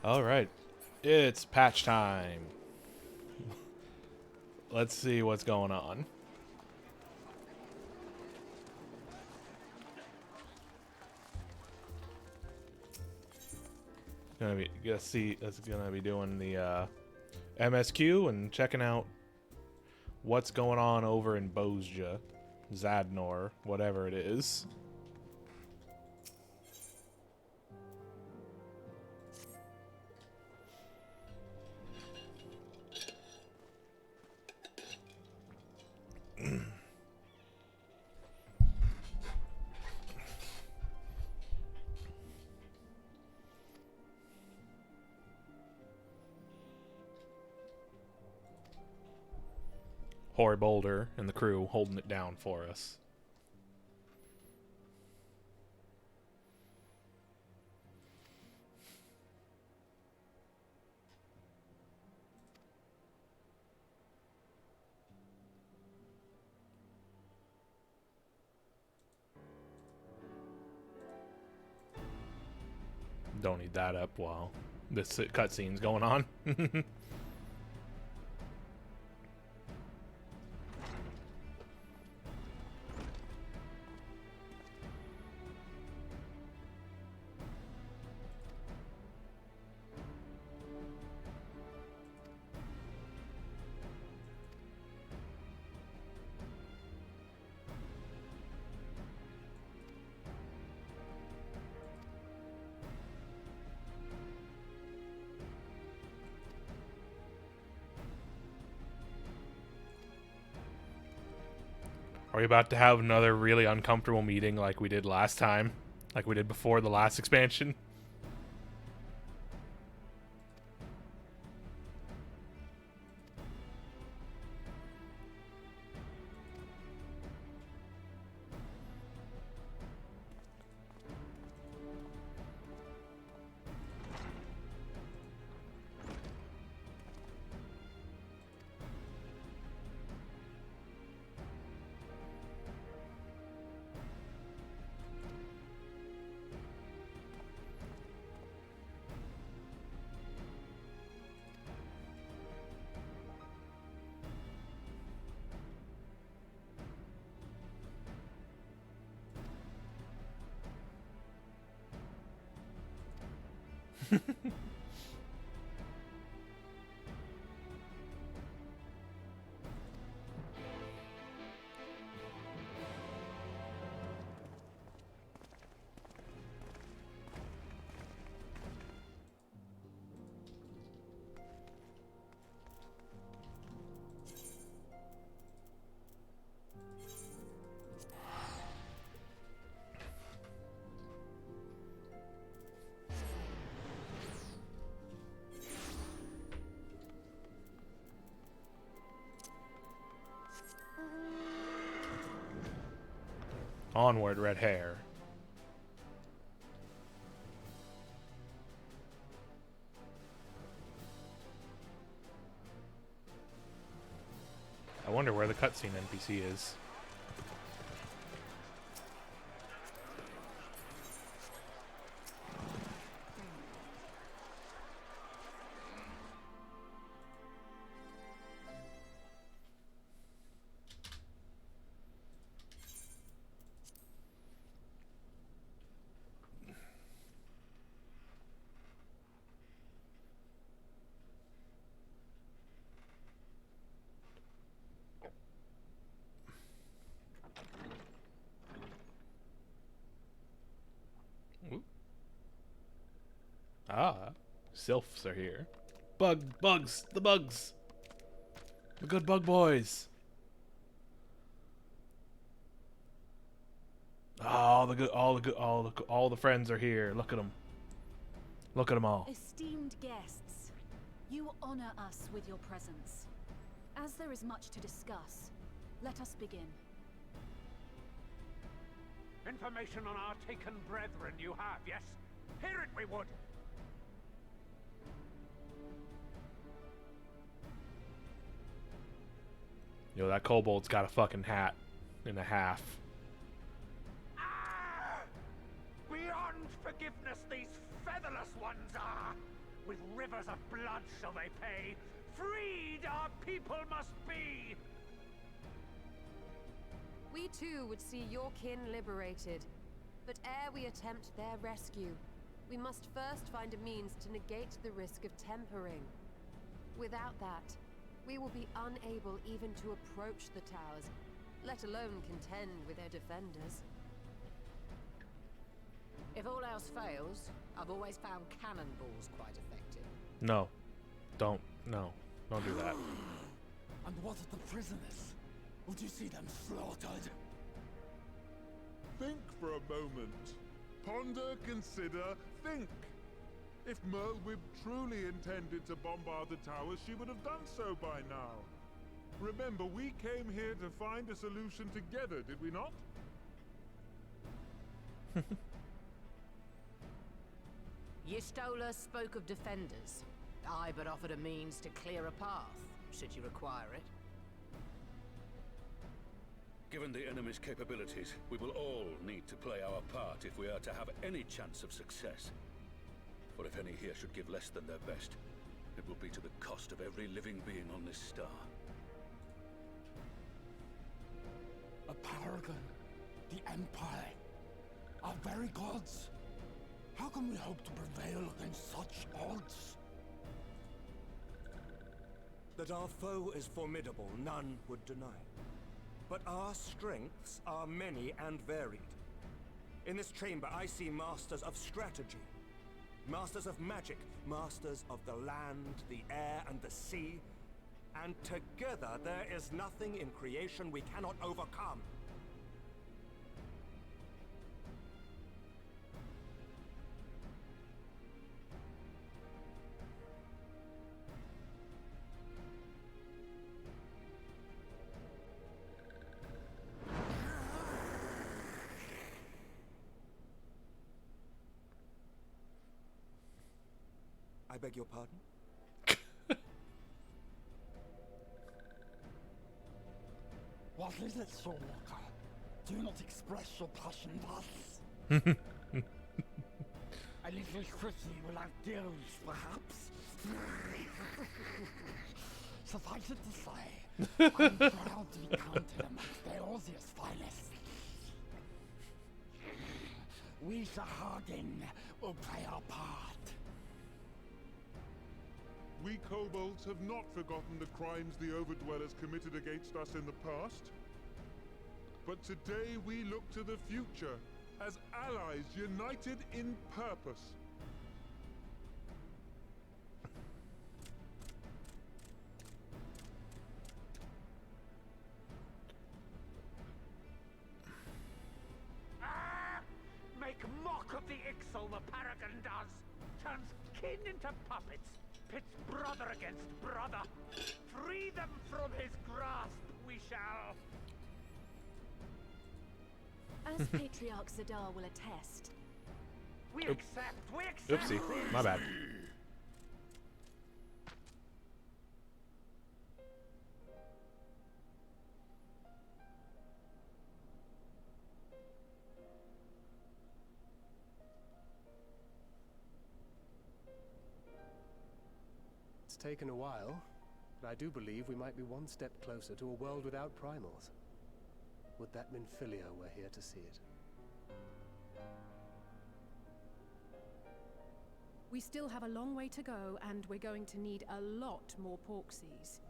Alright, it's patch time. Let's see what's going on. Gonna be doing the MSQ and checking out what's going on over in Bozja, Zadnor, whatever it is. Hoary Boulder and the crew holding it down for us. Don't need that up while this cutscene's going on. Are we about to have another really uncomfortable meeting like we did last time? Like we did before the last expansion? Onward, red hair. I wonder where the cutscene NPC is. Ah, sylphs are here. Bugs, the bugs, the good bug boys. All the friends are here. Look at them. Look at them all. Esteemed guests, you honor us with your presence. As there is much to discuss, let us begin. Information on our taken brethren you have, yes? Hear it we would! Yo, that kobold's got a fucking hat and a half. Ah! Beyond forgiveness these featherless ones are! with rivers of blood shall they pay. Freed our people must be! We too would see your kin liberated. But ere we attempt their rescue, we must first find a means to negate the risk of tempering. Without that, we will be unable even to approach the towers, let alone contend with their defenders. If all else fails, I've always found cannonballs quite effective. No. Don't do that. And what of the prisoners? Would you see them slaughtered? Think for a moment. Ponder, consider, think. If Merlwyb truly intended to bombard the towers, she would have done so by now. Remember, we came here to find a solution together, did we not? Y'Stola spoke of defenders. I but offered a means to clear a path, should you require it. Given the enemy's capabilities, we will all need to play our part if we are to have any chance of success. For if any here should give less than their best, it will be to the cost of every living being on this star. A paragon, the Empire, our very gods. How can we hope to prevail against such odds? That our foe is formidable, none would deny. But our strengths are many and varied. In this chamber, I see masters of strategy, masters of magic, masters of the land, the air, and the sea. And together, there is nothing in creation we cannot overcome. I beg your pardon? What is it, Soulwalker? Do not express your passion thus. A little city without gills, perhaps? Suffice it to say, I'm proud to be counted amongst Eorzea's finest. We Sahagin will play our part. We kobolds have not forgotten the crimes the Overdwellers committed against us in the past. But today we look to the future, as allies united in purpose. Make mock of the Ixal the Paragon does! Turns kin into puppets! Pits brother against brother! Free them from his grasp, we shall! As Patriarch Zadar will attest. We accept! We accept! Oopsie, my bad. It's taken a while, but I do believe we might be one step closer to a world without primals. Would that Minfilia were here to see it. We still have a long way to go, and we're going to need a lot more Porksies.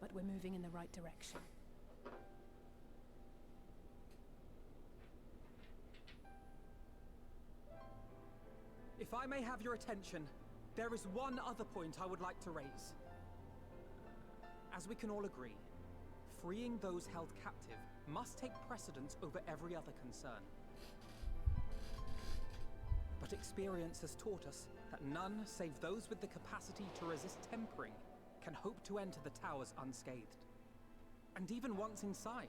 But we're moving in the right direction. If I may have your attention, there is one other point I would like to raise. As we can all agree, freeing those held captive must take precedence over every other concern. But experience has taught us that none save those with the capacity to resist tempering can hope to enter the towers unscathed. And even once inside,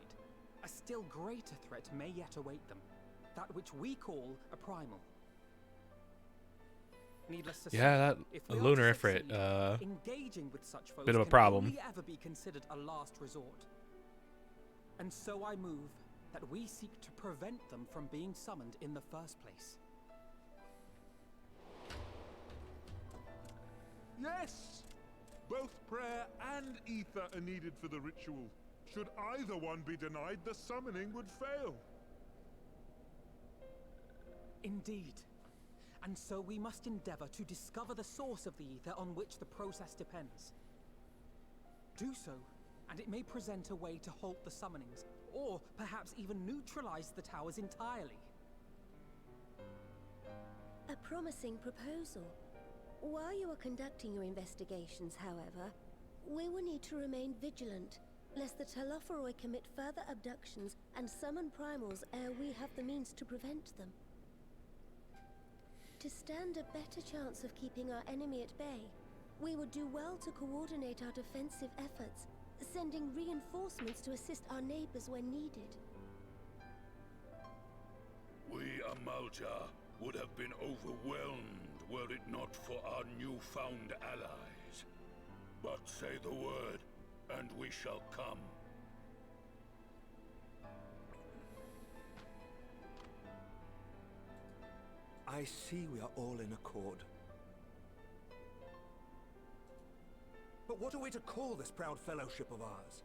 a still greater threat may yet await them, that which we call a primal. Needless to say, that if we lunar are to ifrit, succeed, engaging with such foes bit of a can problem. only ever be considered a last resort. And so I move that we seek to prevent them from being summoned in the first place. Yes! Both prayer and ether are needed for the ritual. Should either one be denied, the summoning would fail. Indeed. And so we must endeavor to discover the source of the ether on which the process depends. Do so, and it may present a way to halt the summonings, or perhaps even neutralize the towers entirely. A promising proposal. While you are conducting your investigations, however, we will need to remain vigilant, lest the Telophoroi commit further abductions and summon primals ere we have the means to prevent them. To stand a better chance of keeping our enemy at bay, we would do well to coordinate our defensive efforts, sending reinforcements to assist our neighbors when needed. We, Amalja, would have been overwhelmed were it not for our newfound allies. But say the word, and we shall come. I see we are all in accord. But what are we to call this proud fellowship of ours?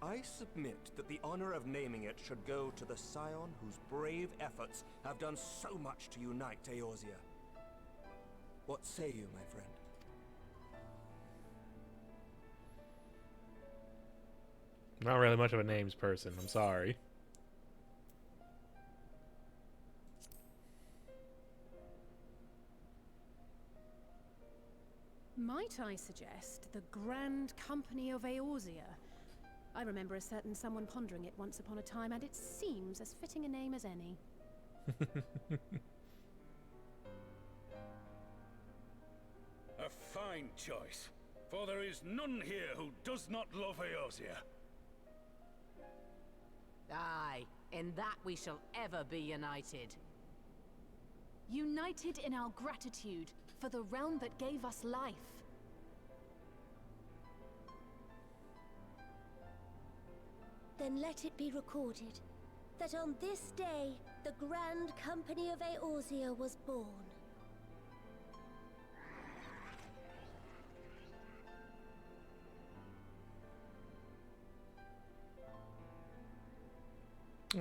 I submit that the honor of naming it should go to the scion whose brave efforts have done so much to unite Eorzea. What say you, my friend? Not really much of a names person, I'm sorry. Might I suggest the Grand Company of Eorzea? I remember a certain someone pondering it once upon a time, and it seems as fitting a name as any. A fine choice, for there is none here who does not love Eorzea. Aye, in that we shall ever be united. United in our gratitude for the realm that gave us life. Then let it be recorded that on this day, the Grand Company of Eorzea was born.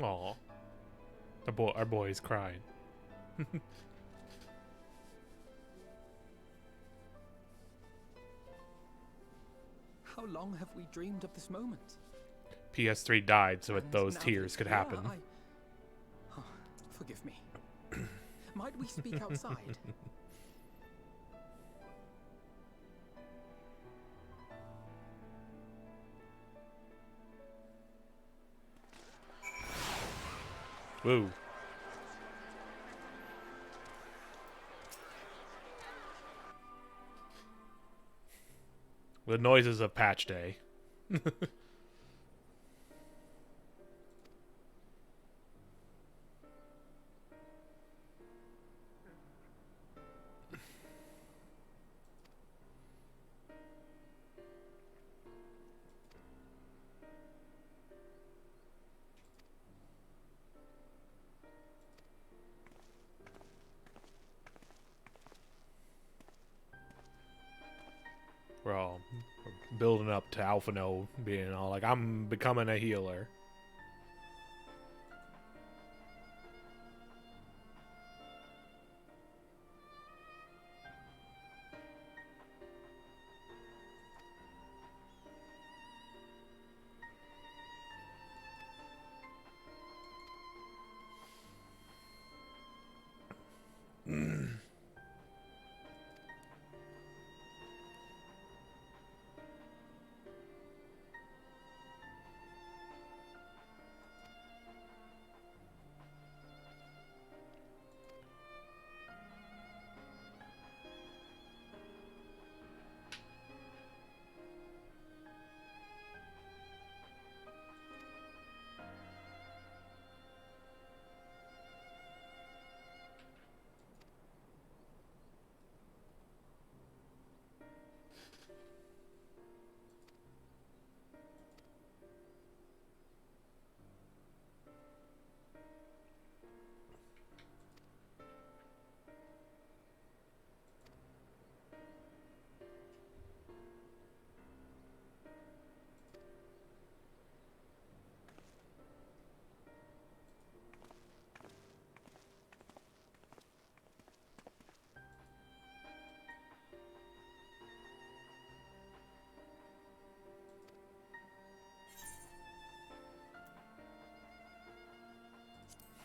Aw. Our boy is crying. How long have we dreamed of this moment? PS3 died so that And those now tears that could we are, happen. Oh, forgive me. Might we speak outside? Woo. The noises of patch day. We're all building up to Alphino being all like, I'm becoming a healer.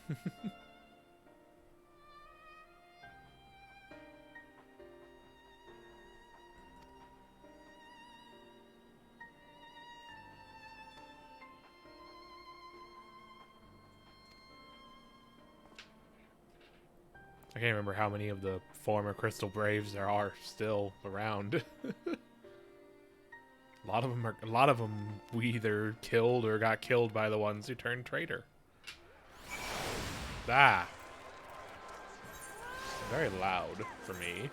I can't remember how many of the former Crystal Braves there are still around. A lot of them we either killed or got killed by the ones who turned traitor. Ah. Very loud for me.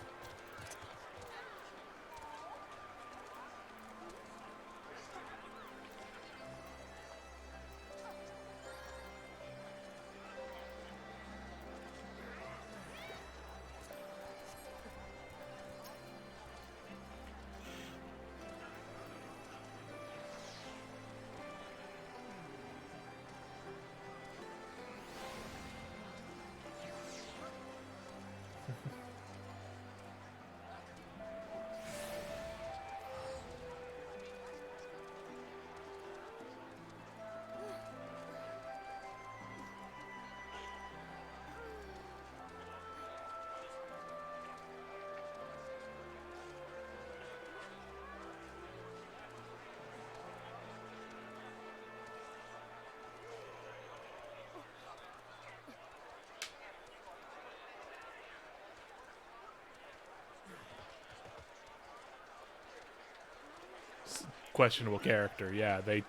Questionable character, yeah. They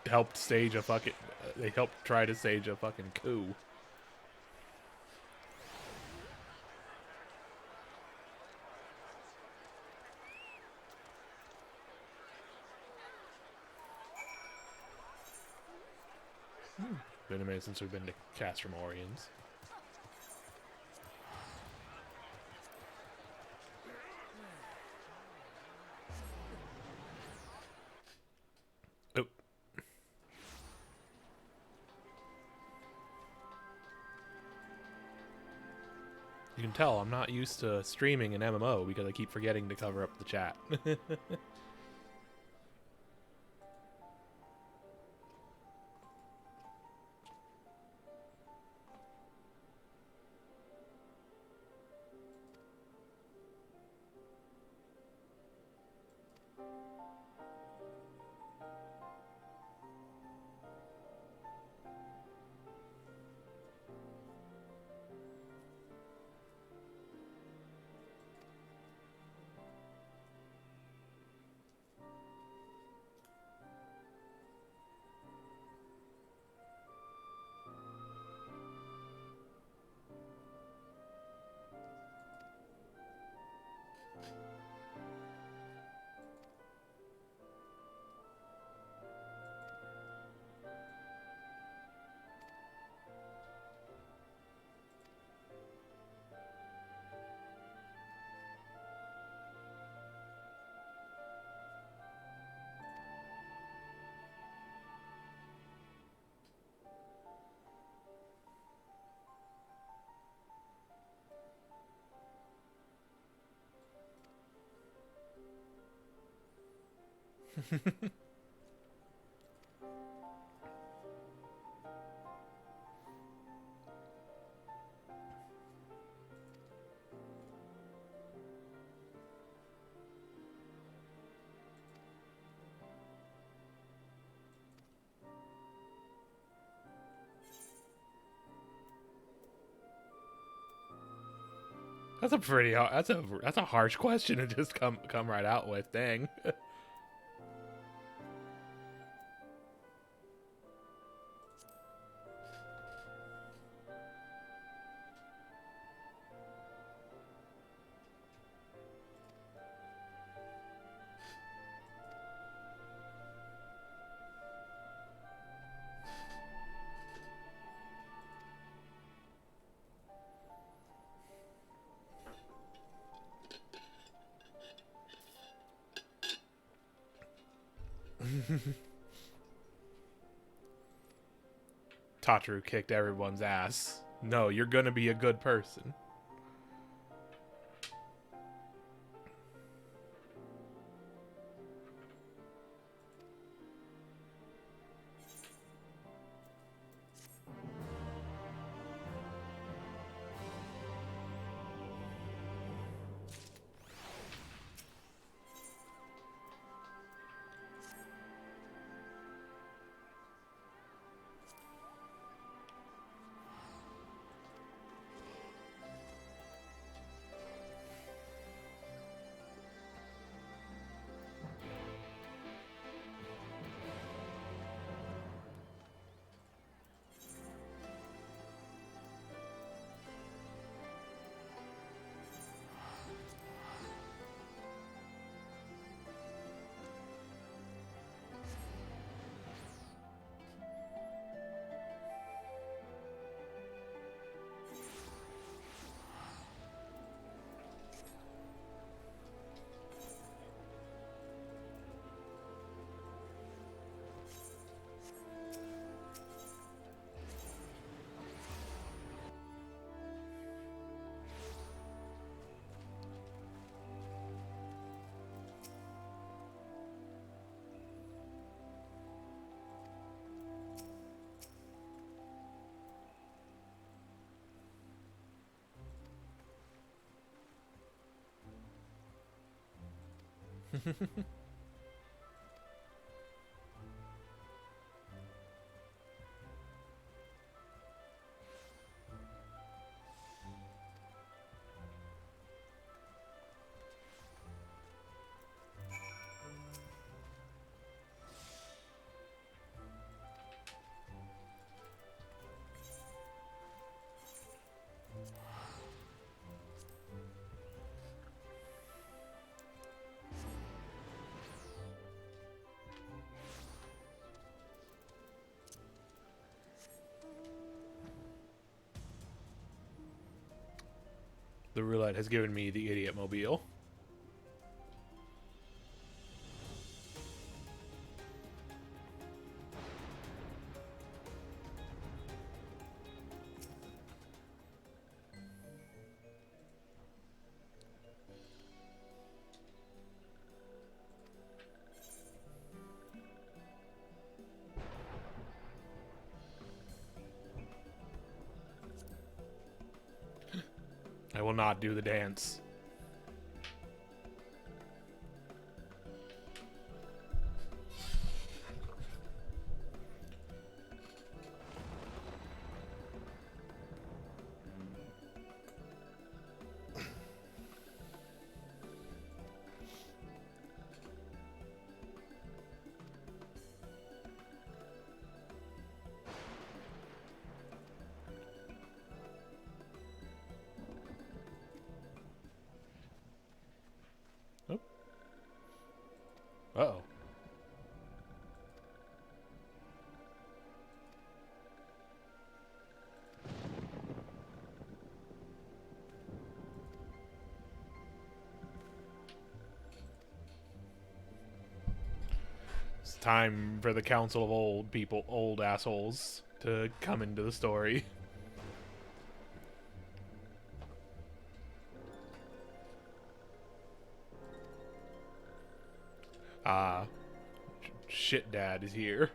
helped stage a fucking... They helped try to stage a fucking coup. Been a minute since we've been to Castromorians. Oh. You can tell I'm not used to streaming an MMO because I keep forgetting to cover up the chat. That's a pretty that's a harsh question to just come right out with. Dang. Tataru kicked everyone's ass. No, you're gonna be a good person. The roulette has given me the idiot mobile. I will not do the dance. Uh-oh. It's time for the Council of Old People, old assholes, to come into the story. Ah, shit dad is here.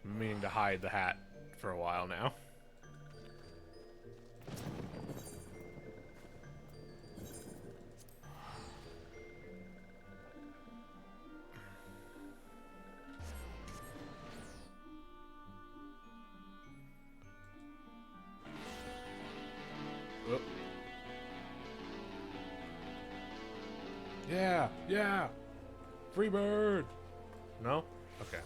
I'm meaning to hide the hat for a while now. Whoop. Yeah, yeah. Free bird. No? Okay.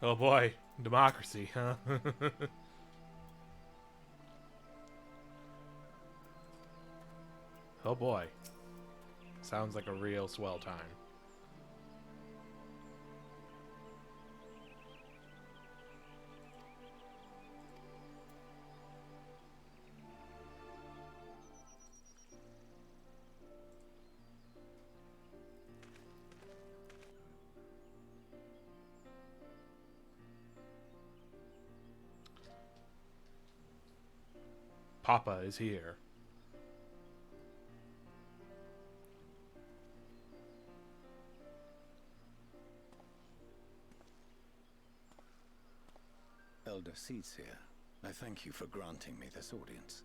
Oh boy, democracy, huh? Oh boy. Sounds like a real swell time. Papa is here. Elder Seats here. I thank you for granting me this audience.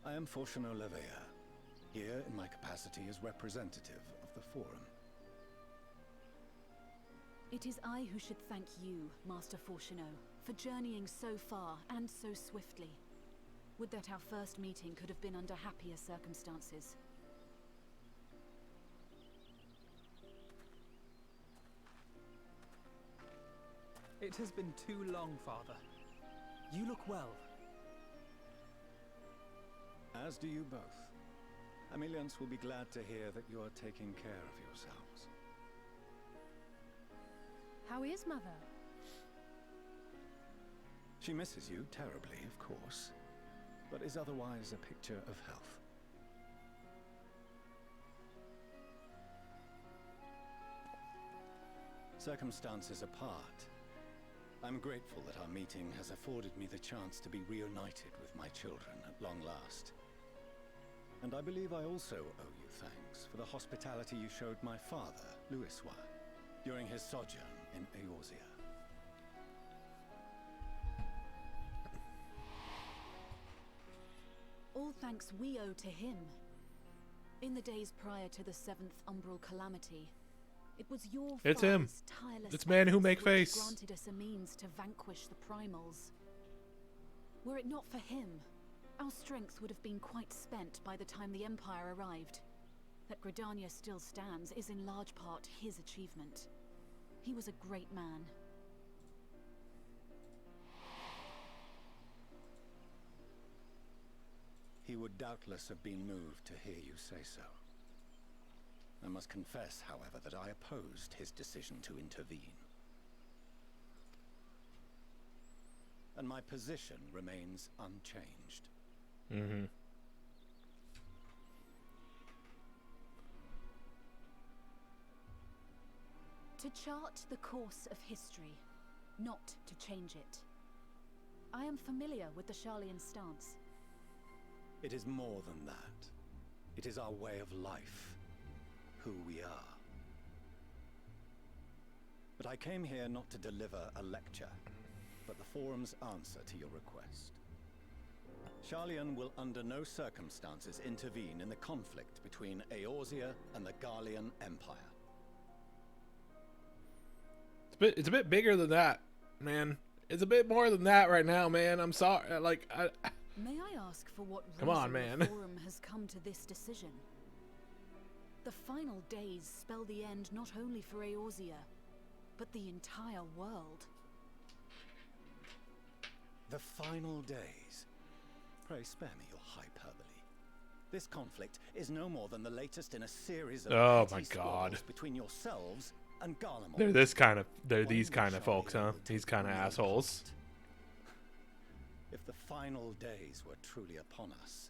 I am Fortuno Leveilleur, here in my capacity as representative of the Forum. It is I who should thank you, Master Fortuno, for journeying so far and so swiftly. Would that our first meeting could have been under happier circumstances. It has been too long, Father. You look well. As do you both. Ameliance will be glad to hear that you are taking care of yourselves. How is Mother? She misses you terribly, of course, but is otherwise a picture of health. Circumstances apart, I'm grateful that our meeting has afforded me the chance to be reunited with my children at long last. And I believe I also owe you thanks for the hospitality you showed my father, Louisoix, during his sojourn in Eorzea. All thanks we owe to him. In the days prior to the 7th Umbral Calamity, it was your It's him. father's tireless It's Man Who efforts Make which Face. granted us a means to vanquish the primals. Were it not for him, our strength would have been quite spent by the time the Empire arrived. That Gridania still stands is in large part his achievement. He was a great man. He would doubtless have been moved to hear you say so. I must confess, however, that I opposed his decision to intervene. And my position remains unchanged. Mm-hmm. To chart the course of history, not to change it. I am familiar with the Sharlayan stance. It is more than that. It is our way of life, who we are. But I came here not to deliver a lecture, but the Forum's answer to your request. Sharlayan will under no circumstances intervene in the conflict between Eorzea and the Garlean Empire. It's a bit bigger than that, man. It's a bit more than that right now, man. I'm sorry. May I ask for what Come on, reason man. the Forum has come to this decision? The final days spell the end not only for Eorzea, but the entire world. The final days. Pray spare me your hyperbole. This conflict is no more than the latest in a series of Oh petty my God. squabbles between yourselves and Garlemald. They're these kind of folks, huh? These kind of assholes. If the final days were truly upon us,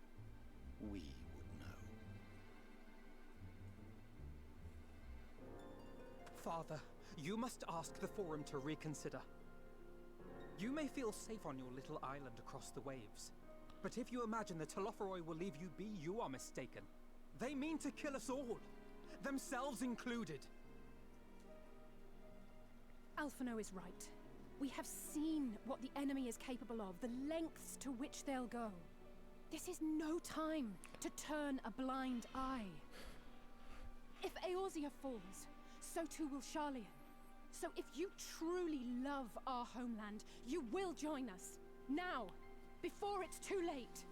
we would know. Father, you must ask the Forum to reconsider. You may feel safe on your little island across the waves, but if you imagine the Telophoroi will leave you be, you are mistaken. They mean to kill us all, themselves included. Alphino is right. We have seen what the enemy is capable of, the lengths to which they'll go. This is no time to turn a blind eye. If Eorzea falls, so too will Sharlayan. So if you truly love our homeland, you will join us. Now, before it's too late.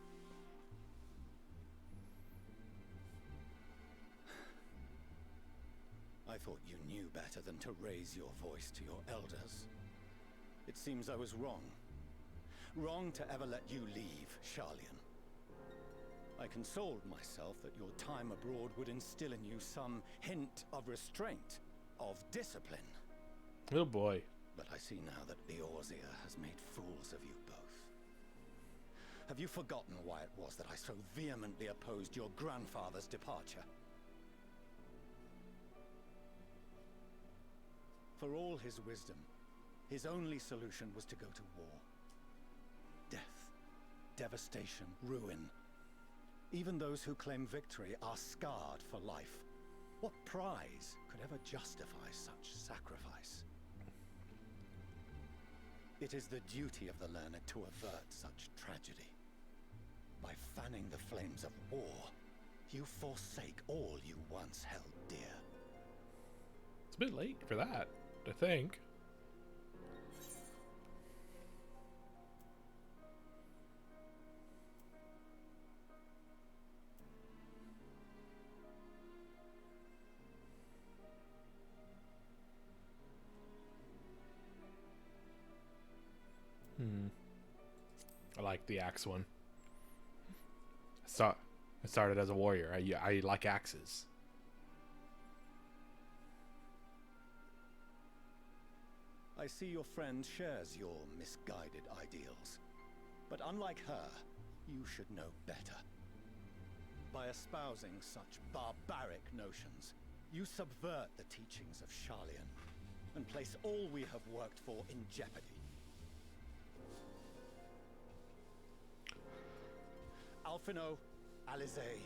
I thought you knew better than to raise your voice to your elders. It seems I was wrong. Wrong to ever let you leave, Sharlayan. I consoled myself that your time abroad would instill in you some hint of restraint, of discipline. Oh boy. But I see now that Eorzea has made fools of you both. Have you forgotten why it was that I so vehemently opposed your grandfather's departure? For all his wisdom, his only solution was to go to war. Death. devastation, ruin. Even those who claim victory are scarred for life. What prize could ever justify such sacrifice? It is the duty of the learned to avert such tragedy. By fanning the flames of war, you forsake all you once held dear. It's a bit late for that, I think. I like the axe one. I started as a warrior. I like axes. I see your friend shares your misguided ideals. But unlike her, you should know better. By espousing such barbaric notions, you subvert the teachings of Sharlayan and place all we have worked for in jeopardy. Alphino, Alize,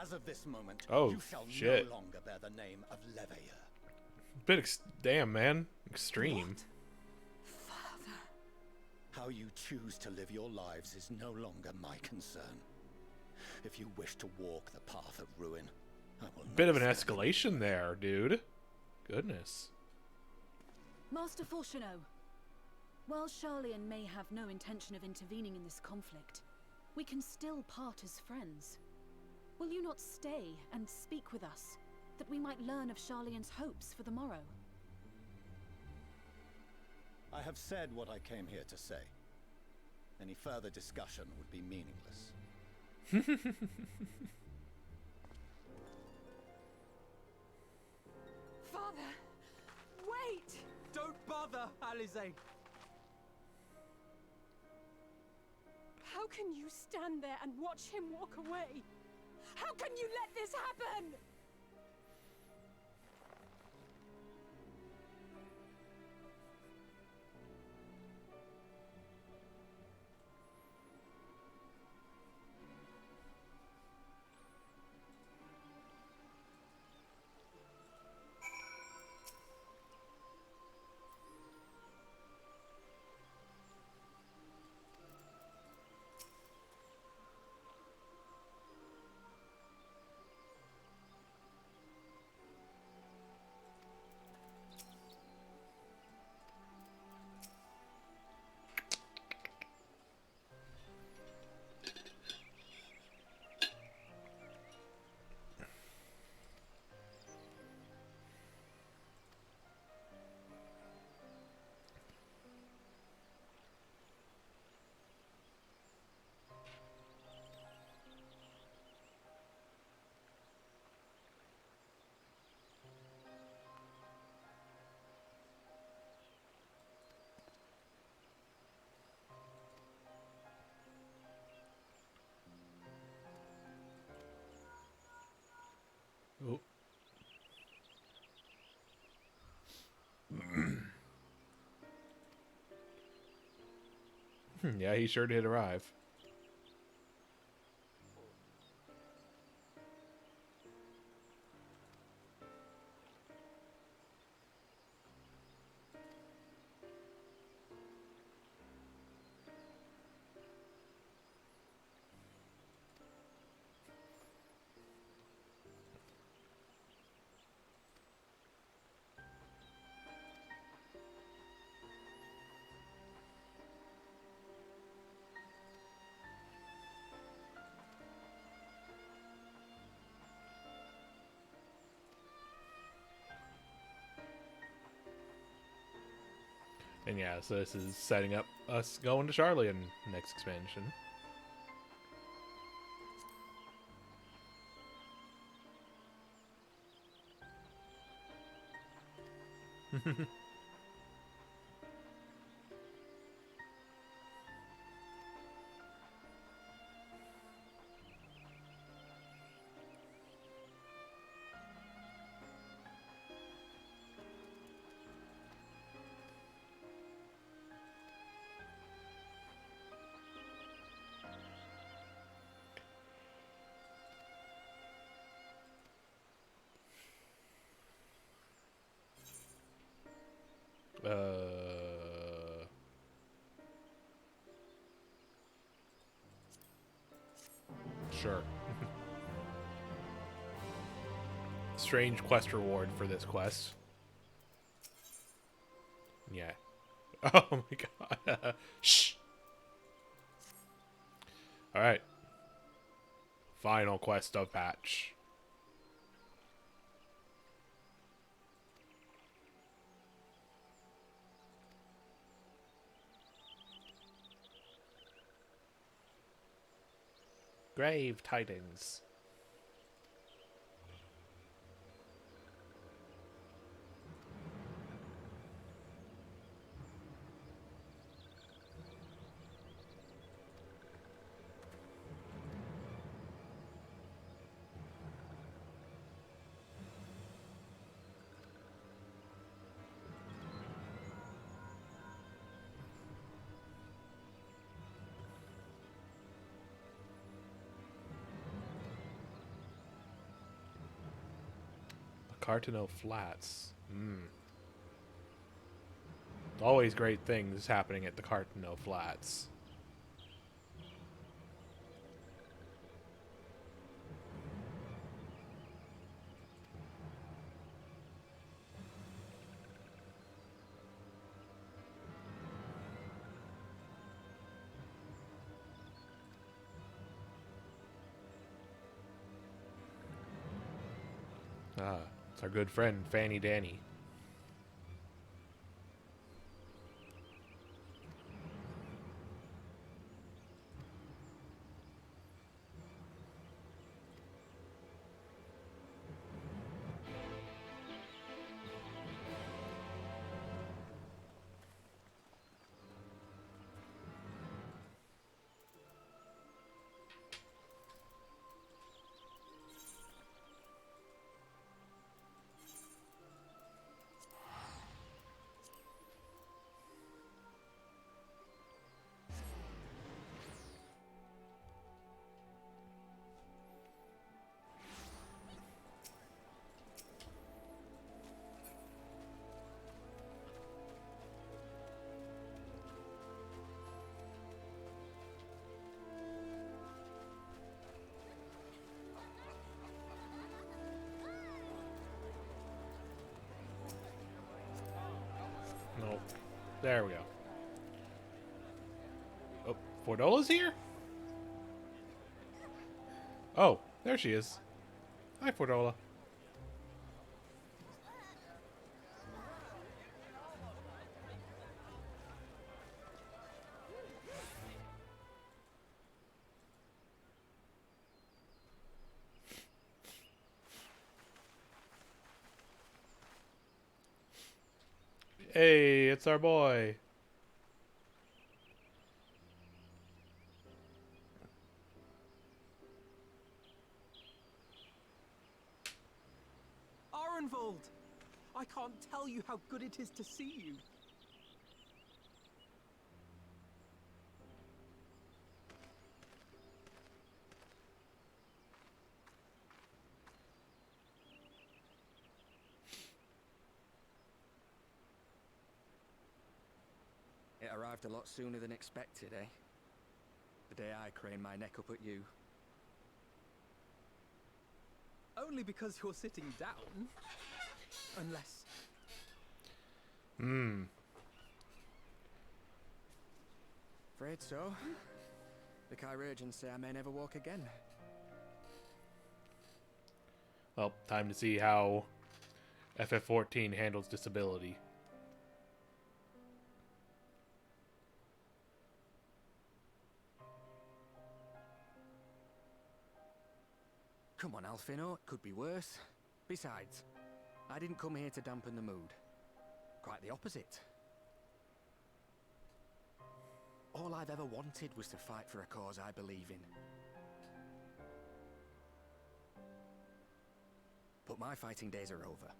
as of this moment, you shall no longer bear the name of Leveilleur. Damn, man. Extreme. What? Father. How you choose to live your lives is no longer my concern. If you wish to walk the path of ruin, I will not. Bit of an escalation there, dude. Goodness. Master Fourcheneau, while Sharlayan may have no intention of intervening in this conflict, we can still part as friends. Will you not stay and speak with us, that we might learn of Sharlayan's hopes for the morrow? I have said what I came here to say. Any further discussion would be meaningless. Father! Wait! Don't bother, Alize! How can you stand there and watch him walk away? How can you let this happen? Oh. Yeah, he sure did arrive. And yeah, so this is setting up us going to Sharlayan next expansion. Sure. Strange quest reward for this quest. Yeah. Oh my god. Shh. Alright. Final quest of patch. Grave tidings. Cartano Flats. Always great things happening at the Cartano Flats. Ah, it's our good friend Fanny Danny. Nope. There we go. Oh, Fordola's here? Oh, there she is. Hi, Fordola. Hey, it's our boy. Arenvold! I can't tell you how good it is to see you. It arrived a lot sooner than expected, eh? The day I craned my neck up at you. Only because you're sitting down. Unless... Afraid so. The Chirurgeons say I may never walk again. Well, time to see how FF14 handles disability. Come on, Alfino, it could be worse. Besides, I didn't come here to dampen the mood. Quite the opposite. All I've ever wanted was to fight for a cause I believe in. But my fighting days are over.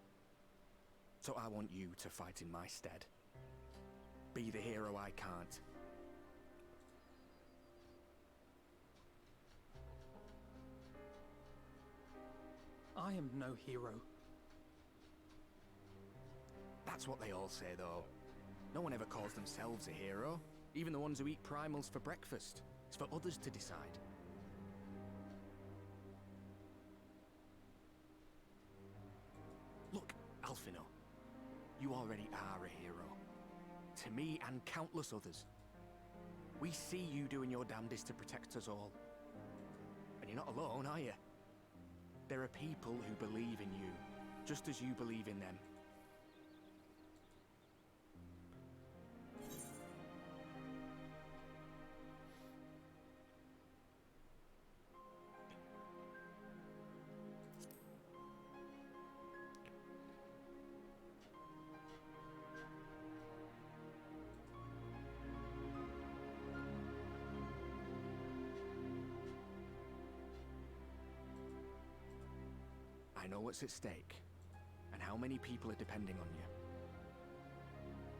So I want you to fight in my stead. Be the hero I can't. I am no hero. That's what they all say, though. No one ever calls themselves a hero. Even the ones who eat primals for breakfast. It's for others to decide. Look, Alphino. You already are a hero. To me and countless others. We see you doing your damnedest to protect us all. And you're not alone, are you? There are people who believe in you, just as you believe in them. I know what's at stake, and how many people are depending on you.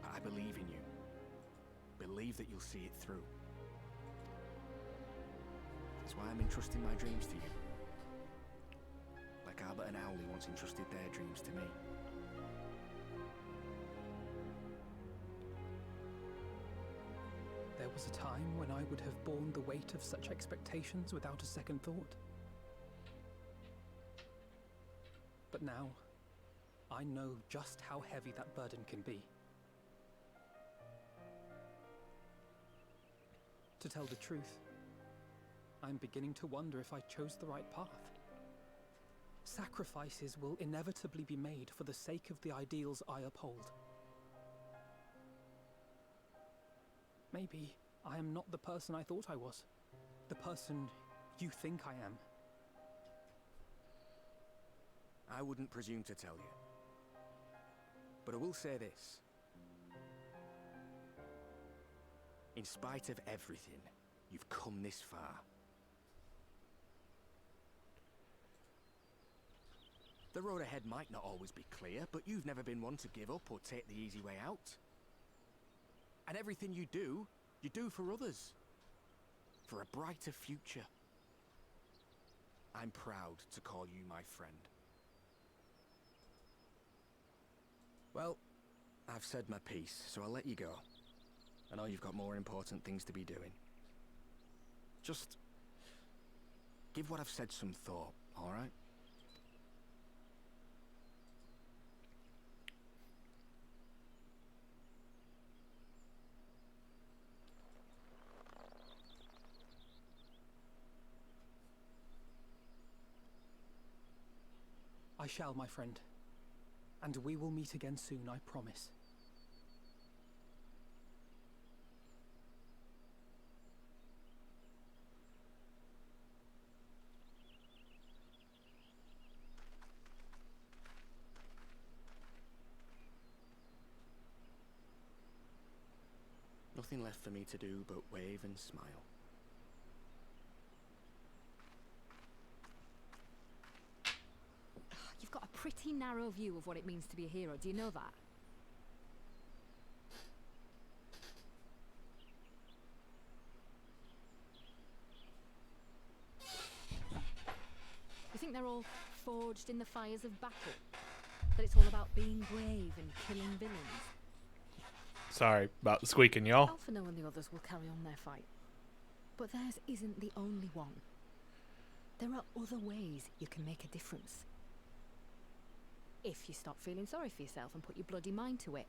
But I believe in you. Believe that you'll see it through. That's why I'm entrusting my dreams to you. Like Albert and Owley once entrusted their dreams to me. There was a time when I would have borne the weight of such expectations without a second thought. But now, I know just how heavy that burden can be. To tell the truth, I'm beginning to wonder if I chose the right path. Sacrifices will inevitably be made for the sake of the ideals I uphold. Maybe I am not the person I thought I was. The person you think I am. I wouldn't presume to tell you. But I will say this. In spite of everything, you've come this far. The road ahead might not always be clear, but you've never been one to give up or take the easy way out. And everything you do for others. For a brighter future. I'm proud to call you my friend. Well, I've said my piece, so I'll let you go. I know you've got more important things to be doing. Just give what I've said some thought, all right? I shall, my friend. And we will meet again soon, I promise. Nothing left for me to do but wave and smile. You've got a pretty narrow view of what it means to be a hero. Do you know that? You think they're all forged in the fires of battle? That it's all about being brave and killing villains? Sorry about the squeaking, y'all. Alphino and the others will carry on their fight. But theirs isn't the only one. There are other ways you can make a difference. If you stop feeling sorry for yourself and put your bloody mind to it.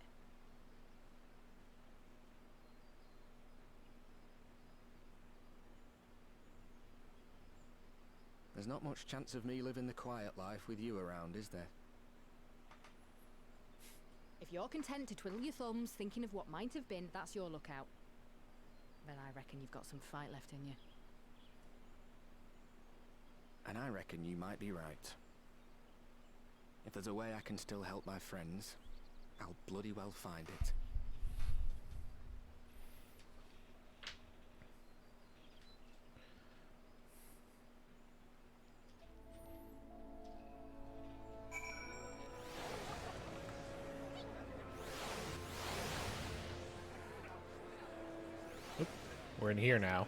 There's not much chance of me living the quiet life with you around, is there? If you're content to twiddle your thumbs thinking of what might have been, that's your lookout. Then I reckon you've got some fight left in you. And I reckon you might be right. If there's a way I can still help my friends, I'll bloody well find it. Oop, we're in here now.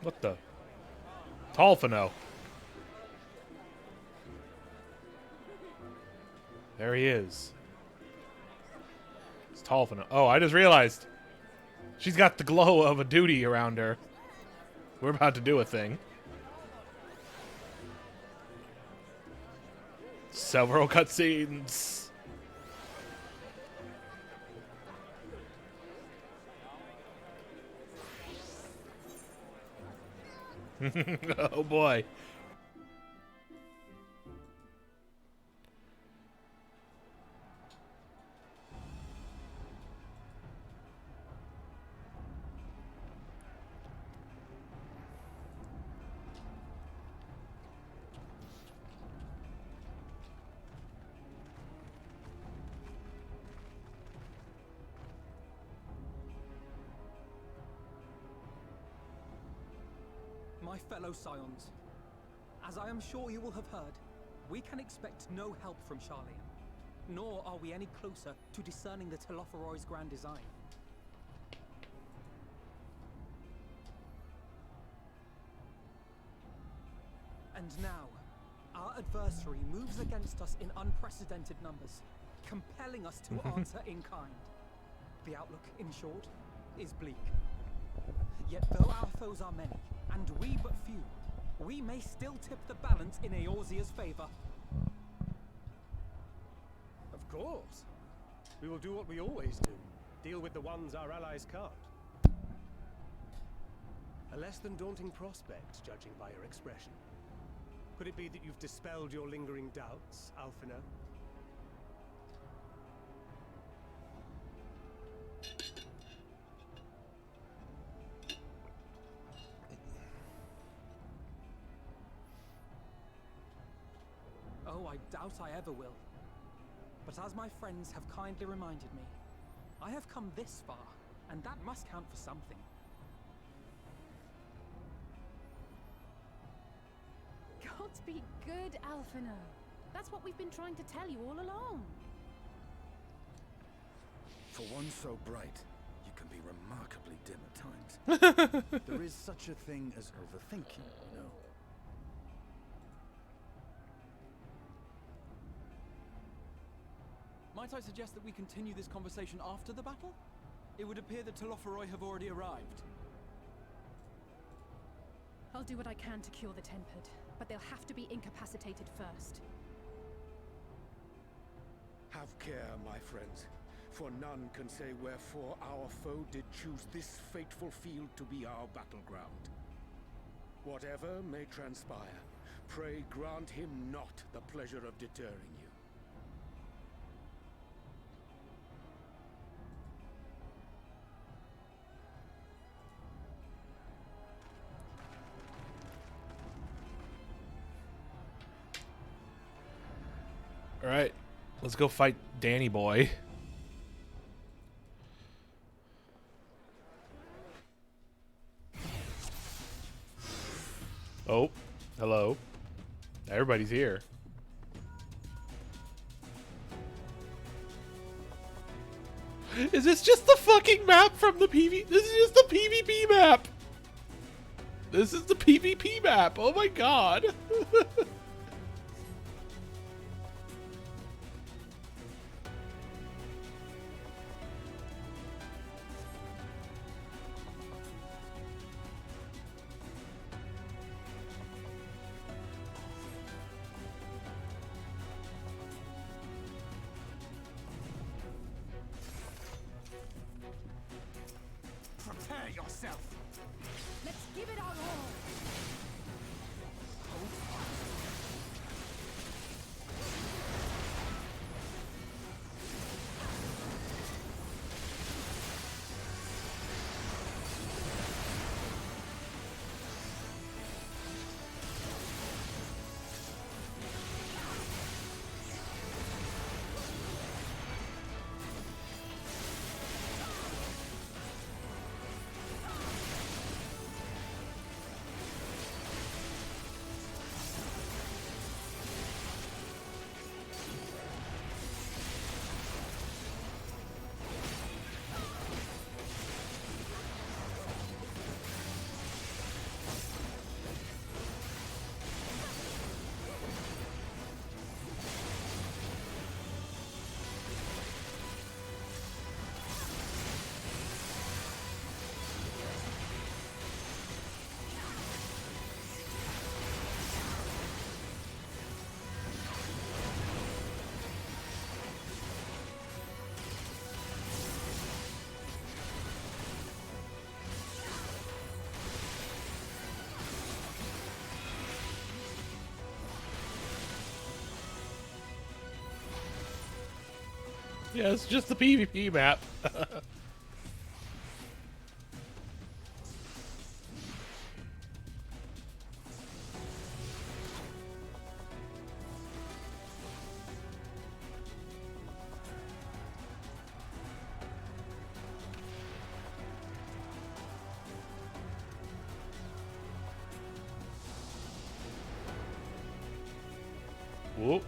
What the? Tolfino. There he is. It's Tolfino. Oh, I just realized. She's got the glow of a duty around her. We're about to do a thing. Several cutscenes. Oh boy. My fellow Scions, as I am sure you will have heard, we can expect no help from Charlian, nor are we any closer to discerning the Telophoroi's grand design. And now, our adversary moves against us in unprecedented numbers, compelling us to answer in kind. The outlook, in short, is bleak. Yet though our foes are many, and we but few, we may still tip the balance in Eorzea's favor. Of course. We will do what we always do. Deal with the ones our allies can't. A less than daunting prospect, judging by your expression. Could it be that you've dispelled your lingering doubts, Alphino? Oh, I doubt I ever will. But as my friends have kindly reminded me, I have come this far, and that must count for something. God be good, Alphino. That's what we've been trying to tell you all along. For one so bright, you can be remarkably dim at times. There is such a thing as overthinking, you know. Might I suggest that we continue this conversation after the battle? It would appear that Telophoroi have already arrived. I'll do what I can to cure the Tempered, but they'll have to be incapacitated first. Have care, my friends, for none can say wherefore our foe did choose this fateful field to be our battleground. Whatever may transpire, pray grant him not the pleasure of deterring you. All right, let's go fight Danny Boy. Oh, hello. Everybody's here. Is this just the fucking map from the PV? This is just the PvP map. This is the PvP map. Oh my god. Prepare yourself. Let's give it our all. Hold fast. Yeah, it's just the PvP map. Whoop.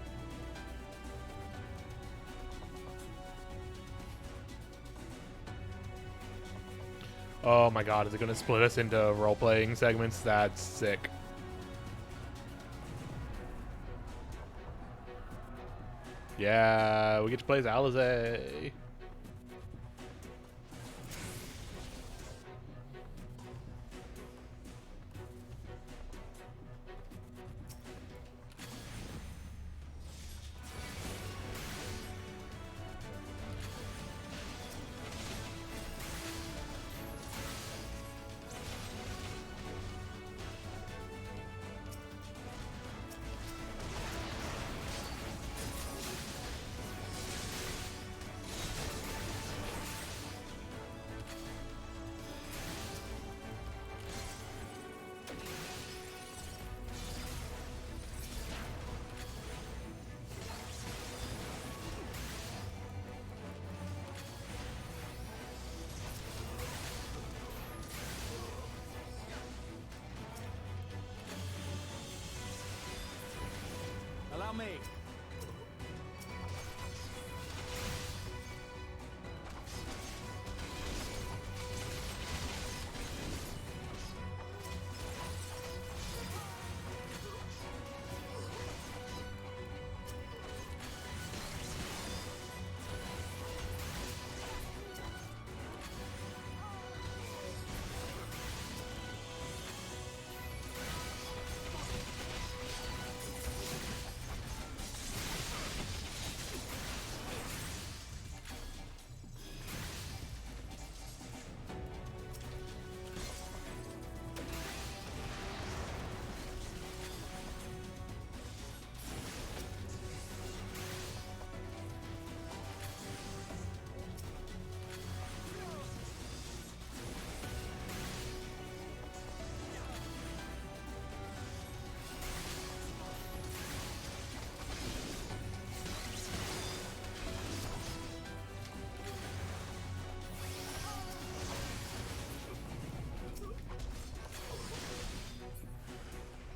Oh my god, is it going to split us into role-playing segments? That's sick. Yeah, we get to play as Alizé. Allow me.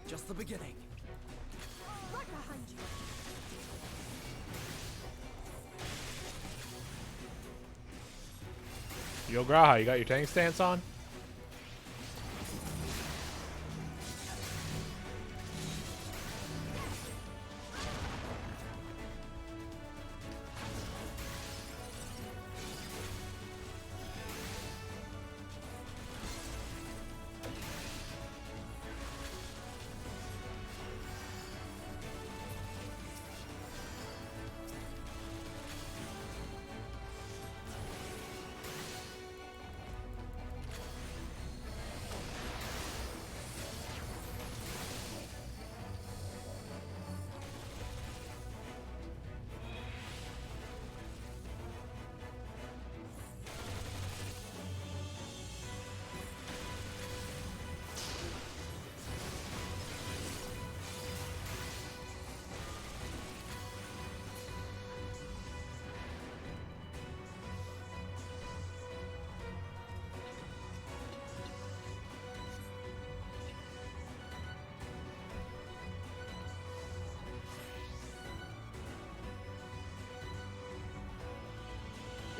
Just the beginning. Right behind you. Yo, Graha, you got your tank stance on?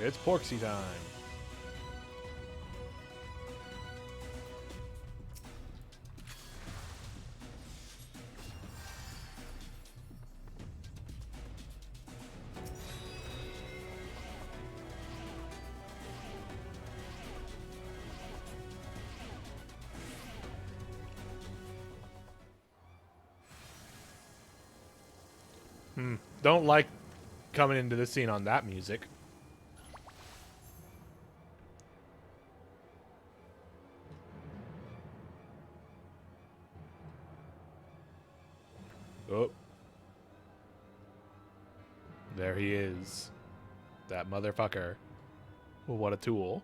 It's Porksy time. Don't like coming into this scene on that music. Oh. There he is. That motherfucker. Well, what a tool.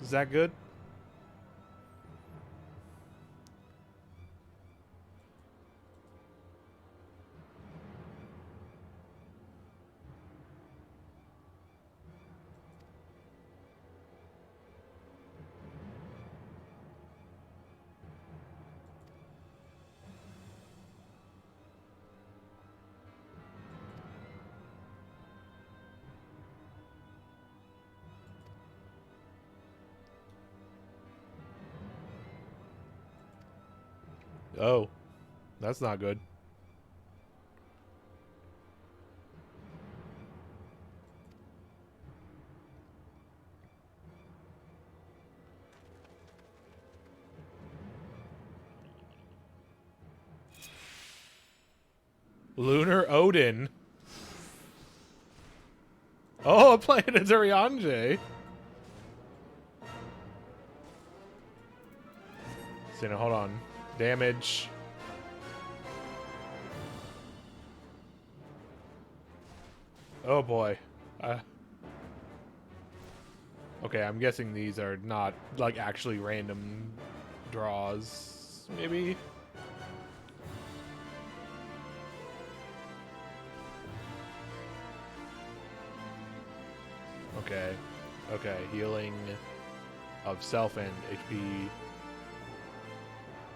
Is that good? Oh, that's not good. Lunar Odin. Oh, I'm playing as Arianje. So now, hold on. Damage. Oh boy. Okay, I'm guessing these are not like actually random draws, maybe? Okay. Okay, healing of self and HP.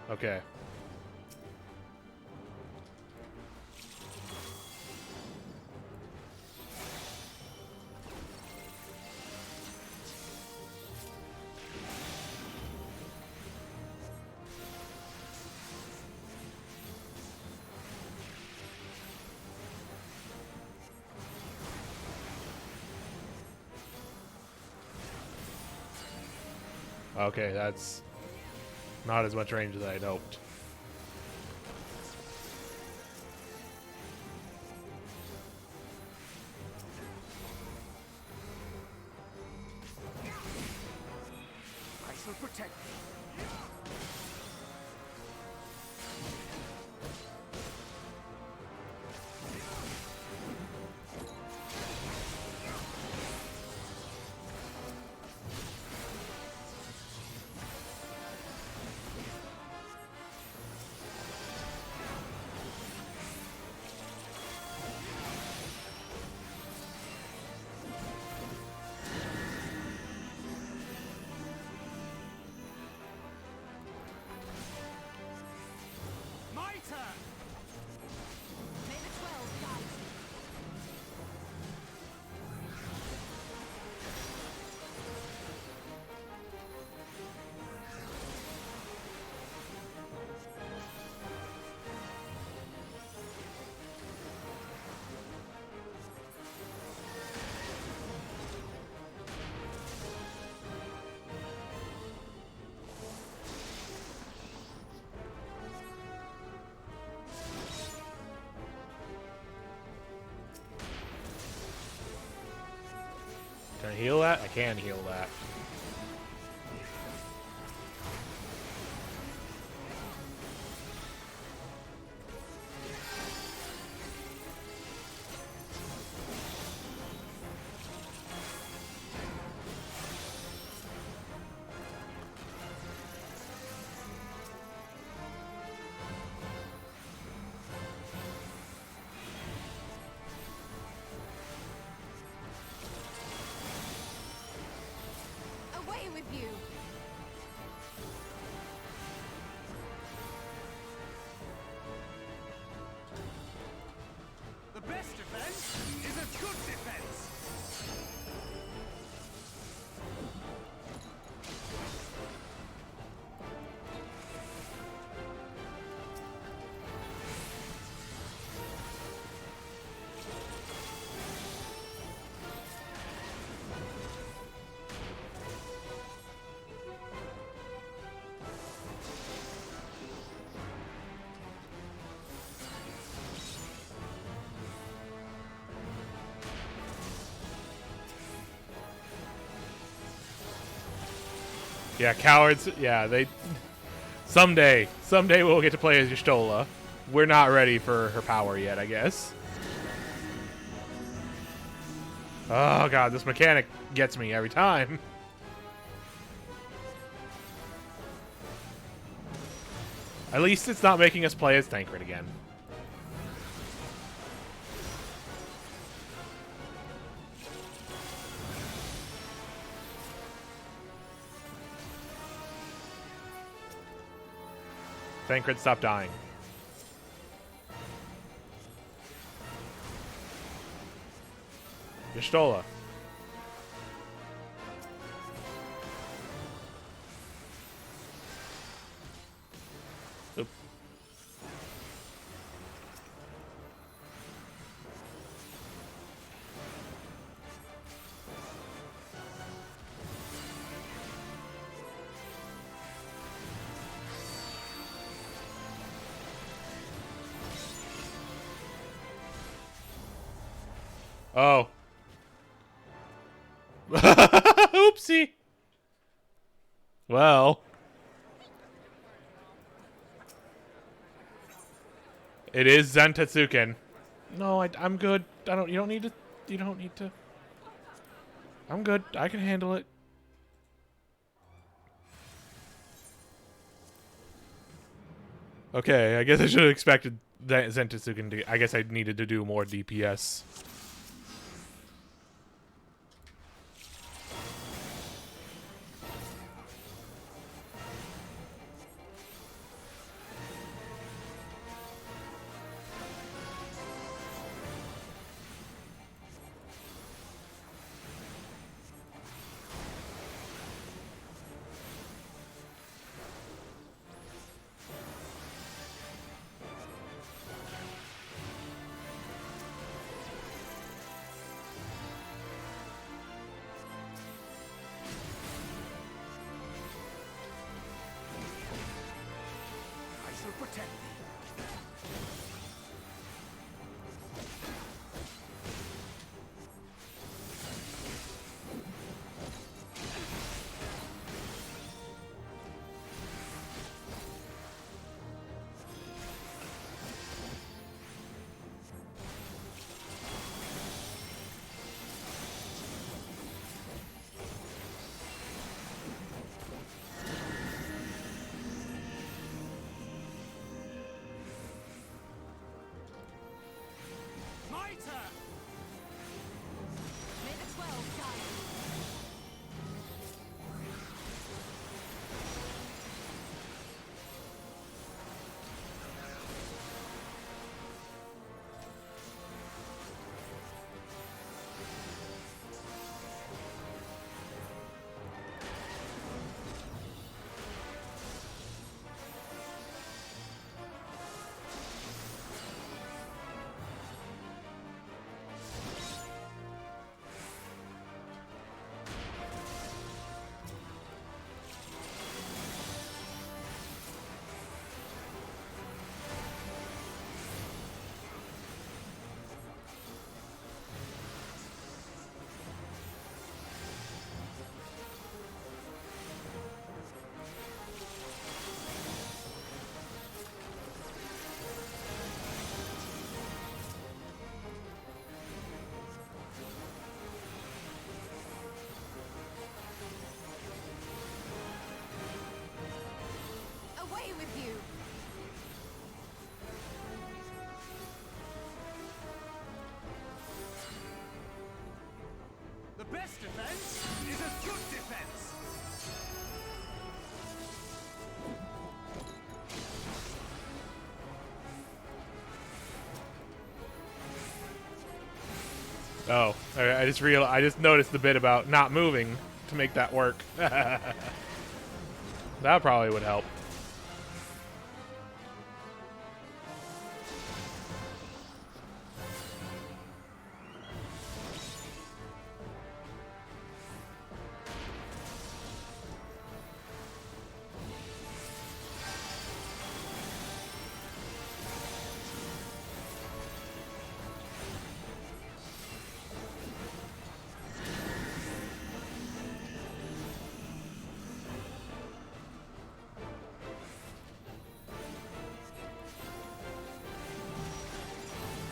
Okay. Okay, that's not as much range as I'd hoped. I shall protect you. My turn! May the 12 guide you. Can I heal that? I can heal that. Yeah, cowards. Yeah, they. Someday we'll get to play as Y'shtola. We're not ready for her power yet, I guess. Oh god, this mechanic gets me every time. At least it's not making us play as Tancred again. Tancred, stop dying. Y'shtola. Oop. Oh. Oopsie. Well. It is Zentetsuken. No, I'm good. You don't need to. I'm good. I can handle it. Okay, I guess I should have expected that Zentetsuken to... I guess I needed to do more DPS. The best defense is a good defense. Oh, I just noticed the bit about not moving to make that work. That probably would help.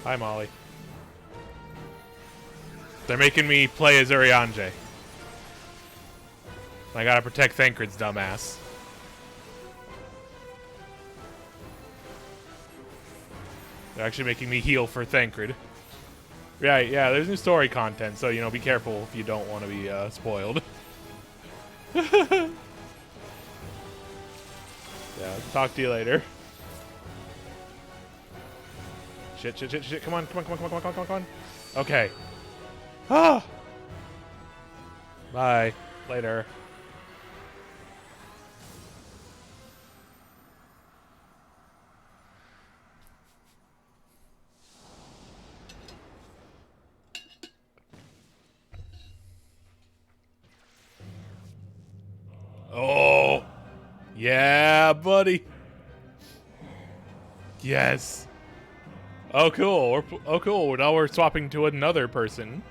Hi, Molly. They're making me play as Urianger. I gotta protect Thancred's dumbass. They're actually making me heal for Thancred. Right, yeah, there's new story content, so, you know, be careful if you don't want to be spoiled. Yeah, talk to you later. Shit, shit, shit, shit. Come on, come on, come on, come on, come on, come on, come on. Okay. Ah! Bye. Later. Oh! Yeah, buddy. Yes. Oh, cool. Oh, cool. Now we're swapping to another person.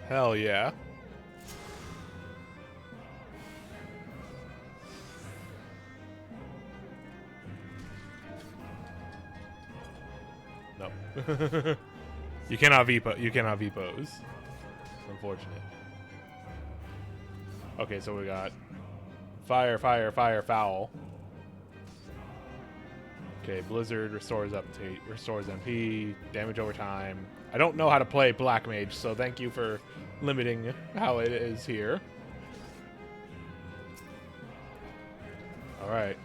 Hell yeah. No. You cannot V-pose. You cannot V-pose. It's unfortunate. Okay, so we got fire, fire, fire, foul. Okay, Blizzard restores MP, damage over time. I don't know how to play Black Mage, so thank you for limiting how it is here. Alright.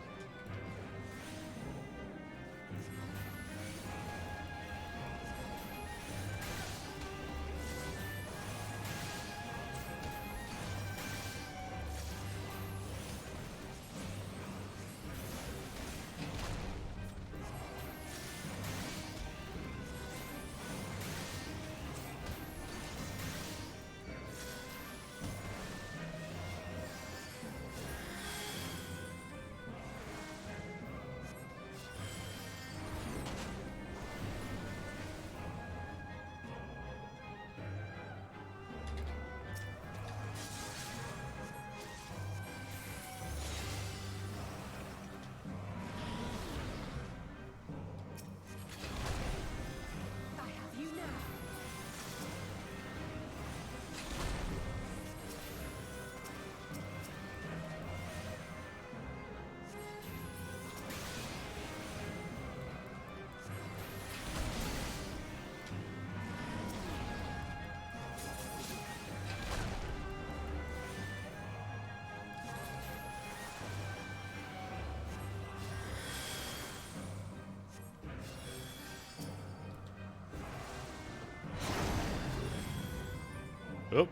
Oh,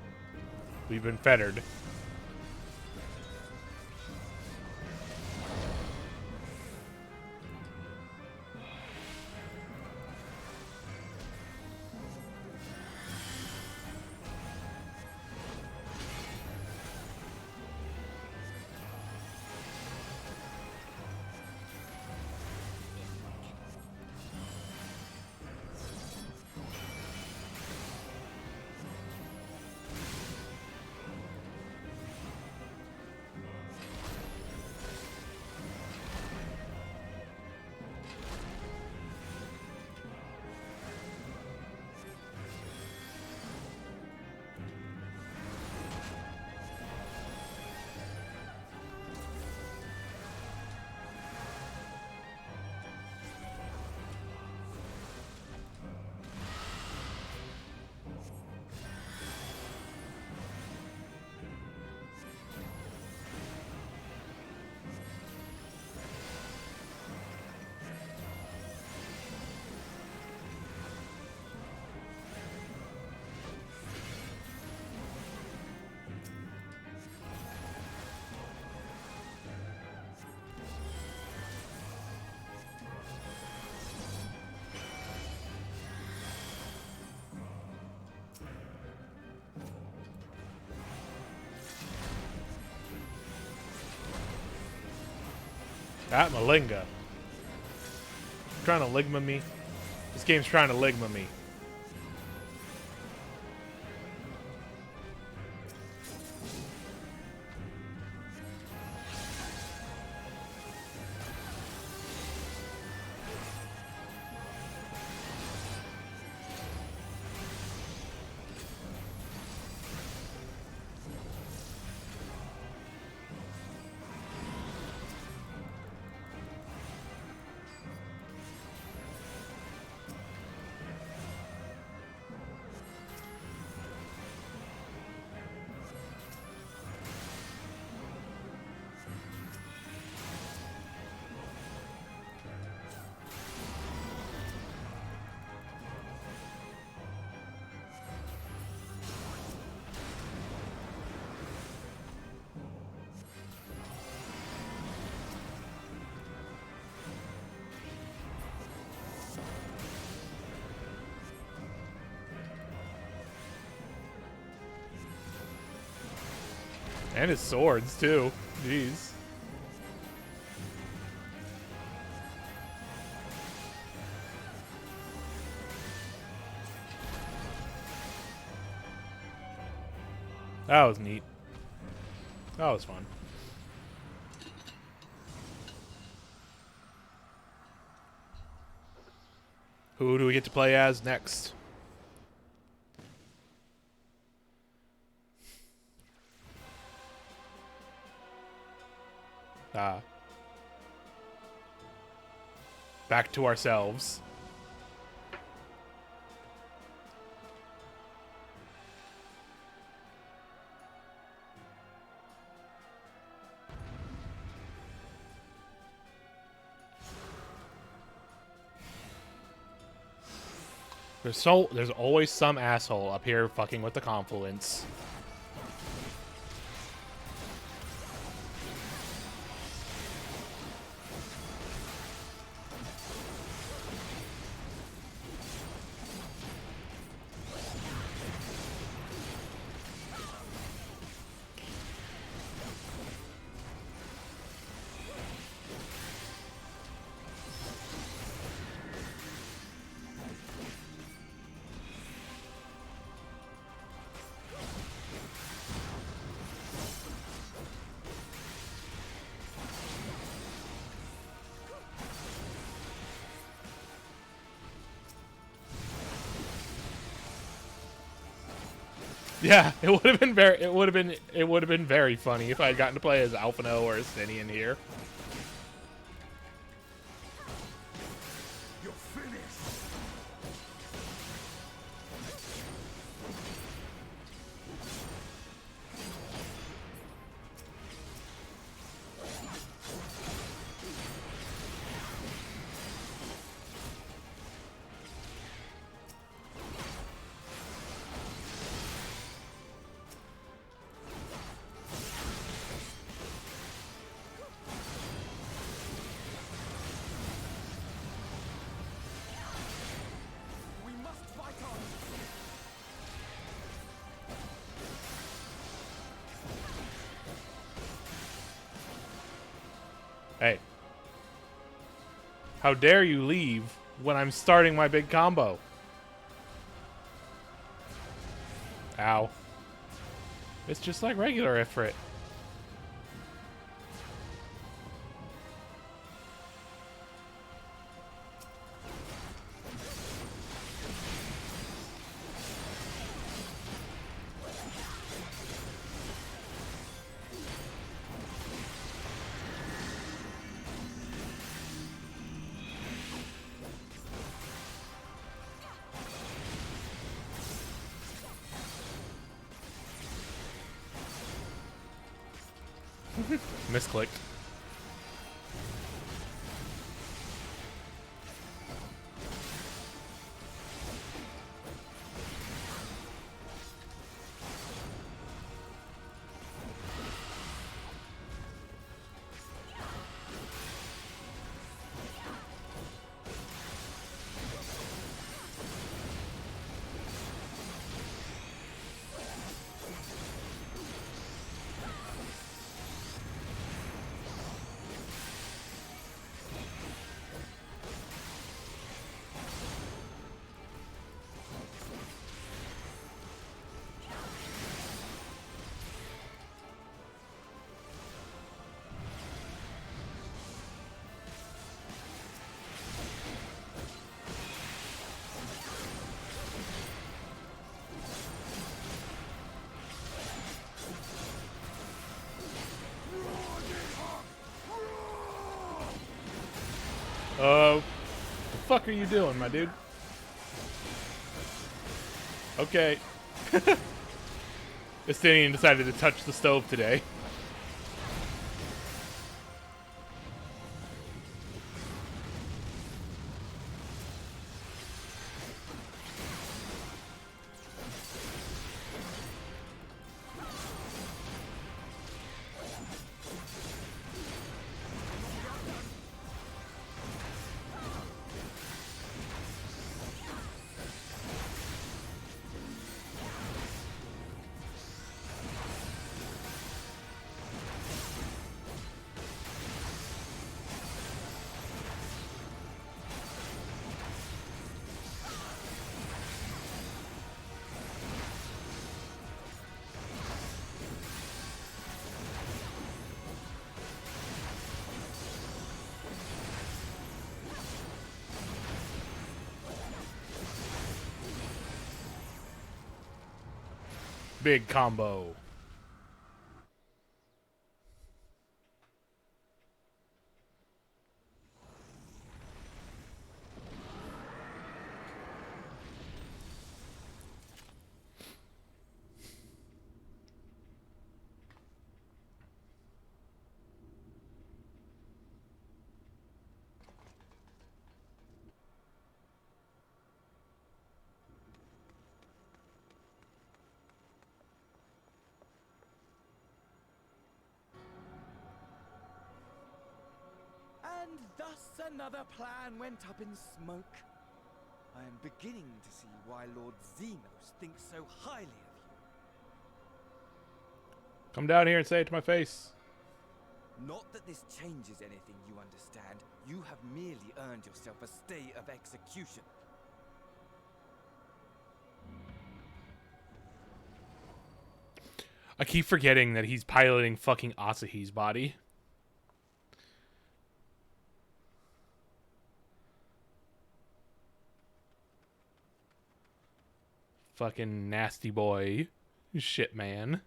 we've been fettered. That Malinga. Trying to Ligma me. This game's trying to Ligma me. And his swords, too. Jeez. That was neat. That was fun. Who do we get to play as next? Back to ourselves. There's always some asshole up here fucking with the confluence. Yeah, it would have been very funny if I had gotten to play as Alphino or Estinian here. You're finished. Hey. How dare you leave when I'm starting my big combo? Ow. It's just like regular Ifrit. Misclicked. What the fuck are you doing, my dude? Okay. Estinian decided to touch the stove today. Big combo. And thus another plan went up in smoke. I am beginning to see why Lord Xenos thinks so highly of you. Come down here and say it to my face. Not that this changes anything, you understand. You have merely earned yourself a stay of execution. I keep forgetting that he's piloting fucking Asahi's body. Fucking nasty boy. Shit, man.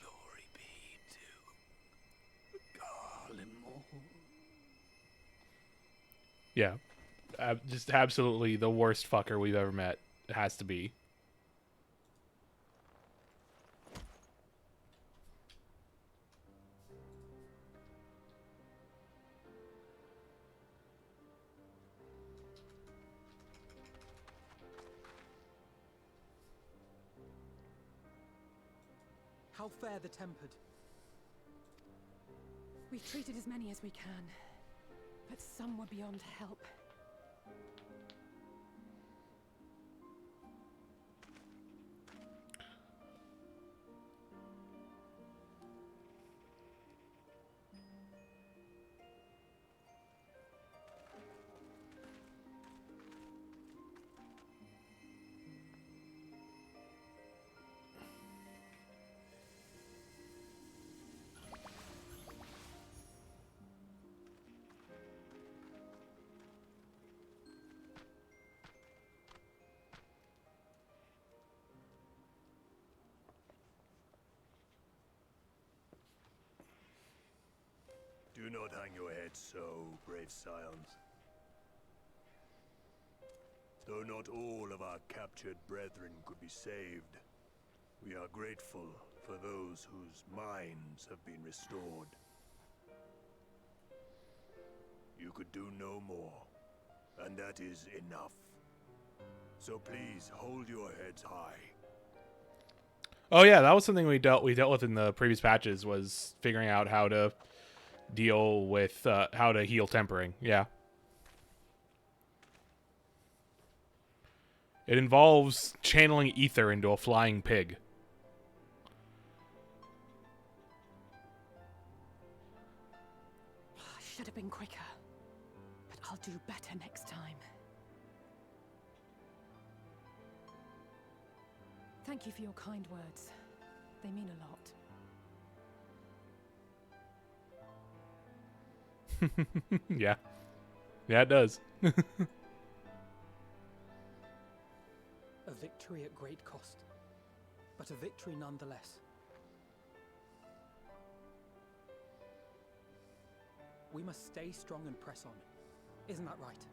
Glory be to Garlemore. Yeah. Just absolutely the worst fucker we've ever met. It has to be. How fare the tempered? We've treated as many as we can, but some were beyond help. Do not hang your head so, brave scions. Though not all of our captured brethren could be saved, we are grateful for those whose minds have been restored. You could do no more, and that is enough. So please hold your heads high. Oh yeah, that was something we dealt with in the previous patches, was figuring out how to deal with how to heal tempering. Yeah. It involves channeling ether into a flying pig. I should have been quicker, but I'll do better next time. Thank you for your kind words. They mean a lot. Yeah. Yeah, it does. A victory at great cost, but a victory nonetheless. We must stay strong and press on. Isn't that right?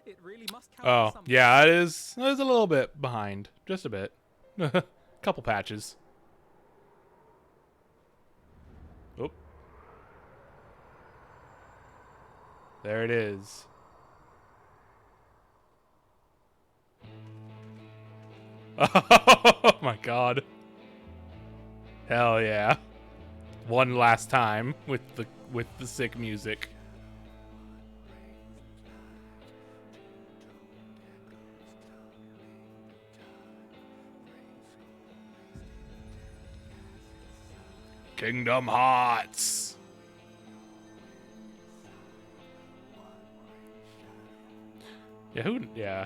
It really must count Oh, for something. yeah, it is. It is a little bit behind. Just a bit. Couple patches. Oop. There it is. Oh my god. Hell yeah. One last time with the sick music. Kingdom Hearts. Yeah, who? Yeah.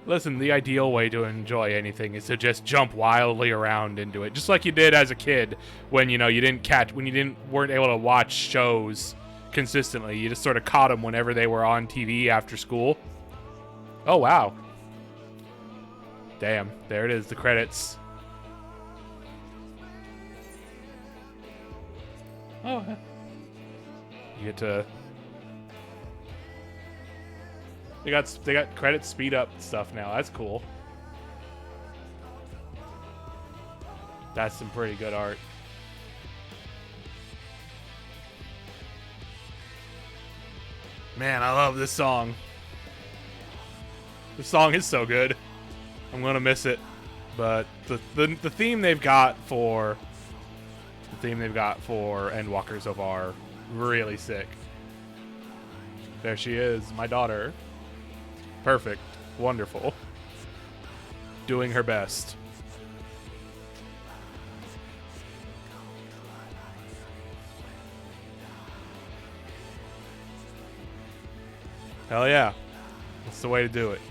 Listen, the ideal way to enjoy anything is to just jump wildly around into it, just like you did as a kid when you weren't able to watch shows consistently. You just sort of caught them whenever they were on TV after school. Oh wow! Damn, there it is, the credits. Oh, you get to. They got credit speed up stuff now. That's cool. That's some pretty good art. Man, I love this song. This song is so good. I'm gonna miss it, but the theme they've got for Endwalker so far, really sick. There she is, my daughter. Perfect. Wonderful. Doing her best. Hell yeah. That's the way to do it.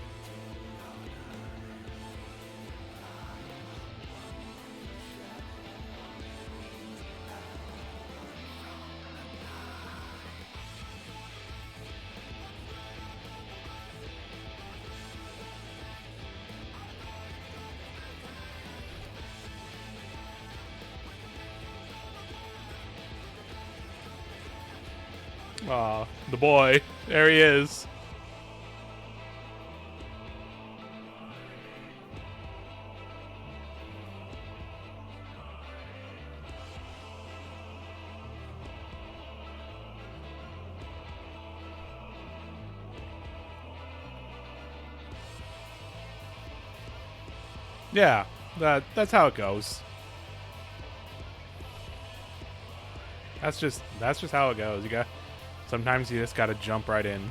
Aw, the boy. There he is. Yeah, that's how it goes. That's just how it goes. Sometimes you just gotta jump right in.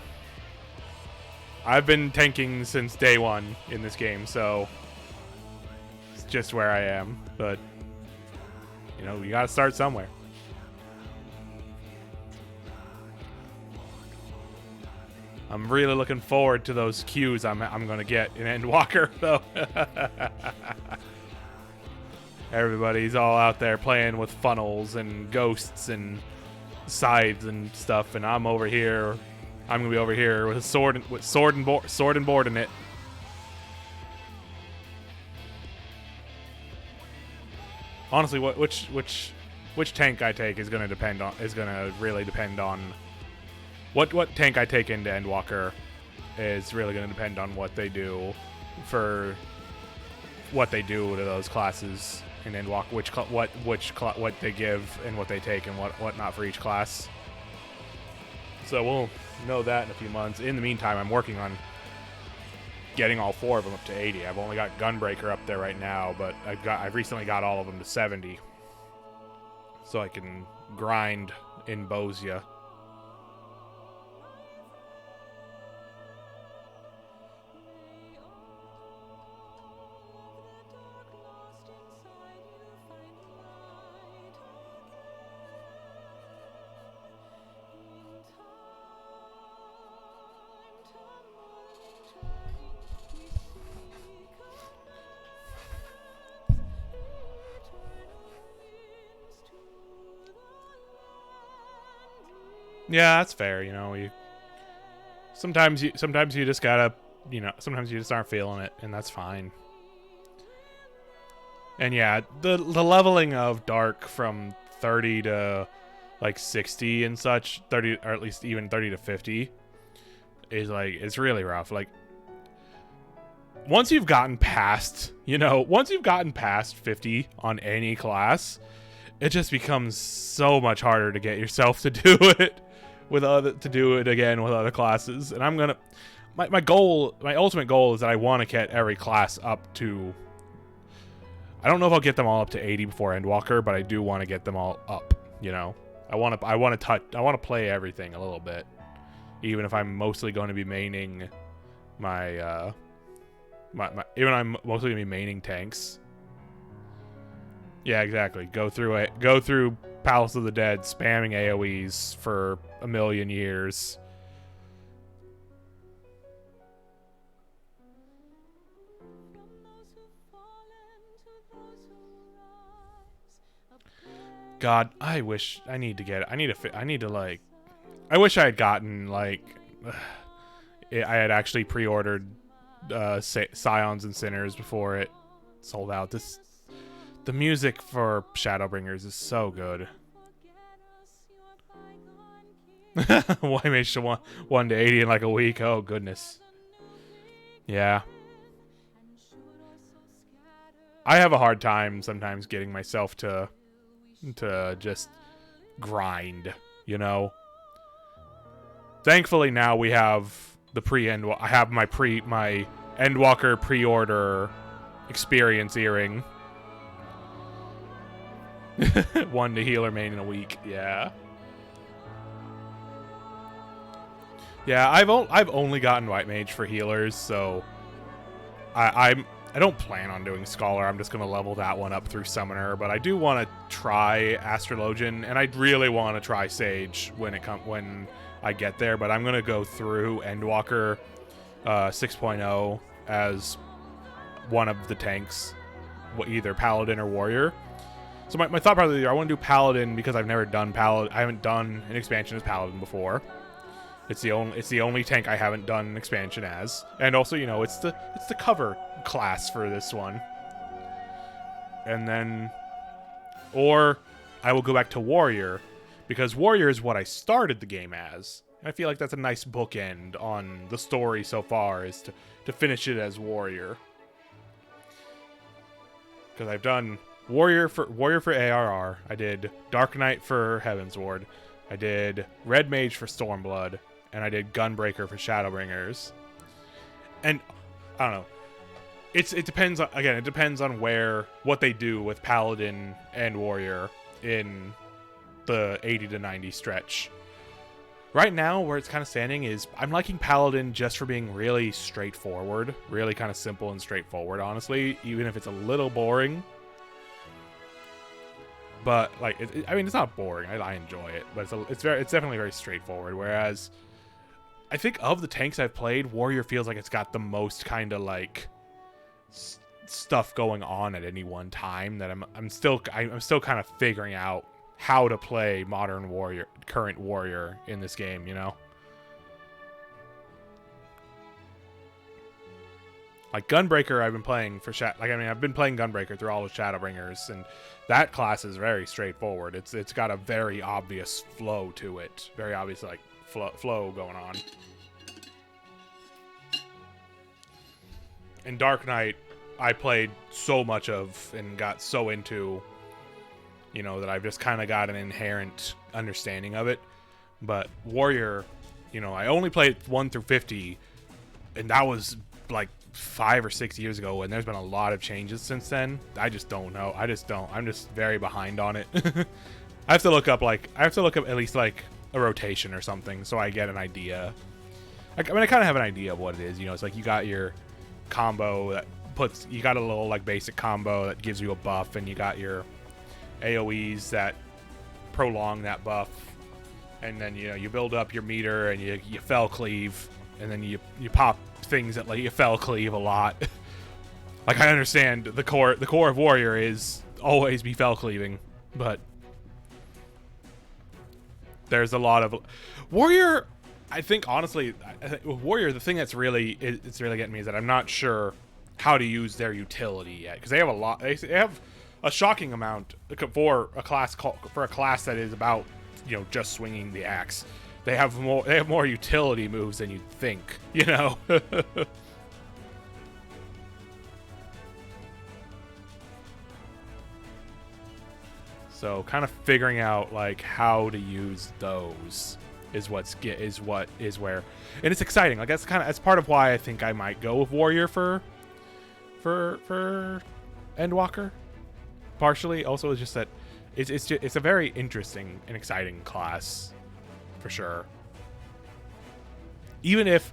I've been tanking since day one in this game, so it's just where I am. But you gotta start somewhere. I'm really looking forward to those cues I'm gonna get in Endwalker, though. Everybody's all out there playing with funnels and ghosts and scythes and stuff, and I'm over here. I'm gonna be over here with a sword and board in it. Honestly, which tank I take is gonna really depend on what tank I take into Endwalker is really gonna depend on what they do to those classes. And then what they give and what they take and what not for each class. So we'll know that in a few months. In the meantime, I'm working on getting all 4 of them up to 80. I've only got Gunbreaker up there right now, but I've recently got all of them to 70, so I can grind in Bozia. Yeah, that's fair. Sometimes you just gotta, sometimes you just aren't feeling it, and that's fine. And yeah, the leveling of Dark from 30 to like 60 and such, 30 or at least even 30 to 50 is it's really rough. Like once you've gotten past 50 on any class, it just becomes so much harder to get yourself to do it again with other classes. And I'm my goal, my ultimate goal is that I want to get every class up to. I don't know if I'll get them all up to 80 before Endwalker, but I do want to get them all up. You know, I want to play everything a little bit, even if I'm mostly going to be maining even I'm mostly gonna be maining tanks. Yeah, exactly. Go through it. Go through Palace of the Dead, spamming AoEs for a million years. God, I wish I need to get it. I need to like. I wish I had gotten like. I had actually pre-ordered Scions and Sinners before it sold out. The music for Shadowbringers is so good. Why made you 1 to 80 in like a week? Oh goodness. Yeah. I have a hard time sometimes getting myself to just grind, you know. Thankfully now we have the I have my Endwalker pre-order experience earring. 1 to healer main in a week. Yeah. Yeah, I've only gotten White Mage for healers, so I don't plan on doing Scholar. I'm just gonna level that one up through Summoner, but I do want to try Astrologian, and I really want to try Sage when I get there. But I'm gonna go through Endwalker 6.0 as one of the tanks, either Paladin or Warrior. So my thought process is I want to do Paladin because I've never done Paladin. I haven't done an expansion as Paladin before. It's the only tank I haven't done an expansion as, and also, you know, it's the cover class for this one. And then, or I will go back to Warrior, because Warrior is what I started the game as. And I feel like that's a nice bookend on the story so far, is to finish it as Warrior. Because I've done Warrior for ARR. I did Dark Knight for Heavensward. I did Red Mage for Stormblood. And I did Gunbreaker for Shadowbringers. And I don't know. It depends on, again, it depends on what they do with Paladin and Warrior in the 80 to 90 stretch. Right now, where it's kind of standing is I'm liking Paladin just for being really straightforward, really kind of simple and straightforward, honestly, even if it's a little boring. But like, I mean, it's not boring. I enjoy it, but it's definitely very straightforward. Whereas, I think of the tanks I've played, Warrior feels like it's got the most kind of like stuff going on at any one time that I'm still kind of figuring out how to play current Warrior in this game, you know. Like Gunbreaker, I've been playing for I've been playing Gunbreaker through all of Shadowbringers, and that class is very straightforward. It's got a very obvious flow to it, very obvious like flow going on. In Dark Knight, I played so much of and got so into, you know, that I've just kind of got an inherent understanding of it. But Warrior, you know, I only played 1 through 50, and that was like 5 or 6 years ago, and there's been a lot of changes since then. I just don't know. I'm just very behind on it. I have to look up at least like a rotation or something so I get an idea. I kind of have an idea of what it is, you know. It's like you got your combo that you got a little like basic combo that gives you a buff, and you got your AoEs that prolong that buff, and then, you know, you build up your meter and you fell cleave, and then you pop things that let you fell cleave a lot. Like, I understand the core of Warrior is always be fell cleaving, but there's a lot of Warrior. I think honestly, with Warrior, the thing that's really getting me is that I'm not sure how to use their utility yet, because they have a lot. They have a shocking amount for a class that is about, you know, just swinging the axe. They have more utility moves than you'd think, you know. So kind of figuring out like how to use those is what is where, and it's exciting. Like that's part of why I think I might go with Warrior for Endwalker. Partially, also is just that it's a very interesting and exciting class, for sure. Even if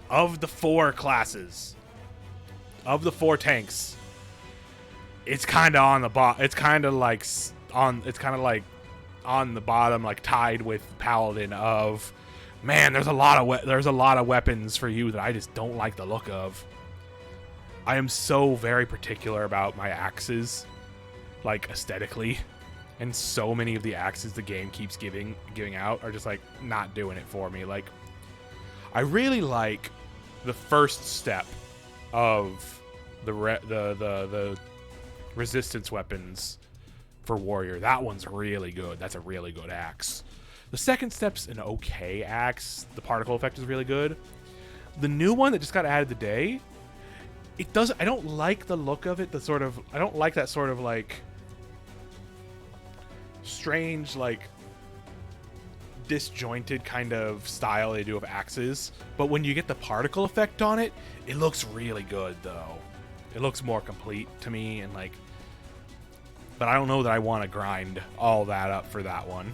of the 4 classes, of the 4 tanks, it's kind of on the bottom. It's kind of like on the bottom, like tied with Paladin. Of man, there's a lot of weapons for you that I just don't like the look of. I am so very particular about my axes, like aesthetically, and so many of the axes the game keeps giving out are just like not doing it for me. Like, I really like the first step of the resistance weapons for Warrior. That one's really good. That's a really good axe. The second step's an okay axe. The particle effect is really good. The new one that just got added today, I don't like the look of it. I don't like that sort of like strange, like disjointed kind of style they do of axes. But when you get the particle effect on it, it looks really good though. It looks more complete to me, and like, but I don't know that I want to grind all that up for that one.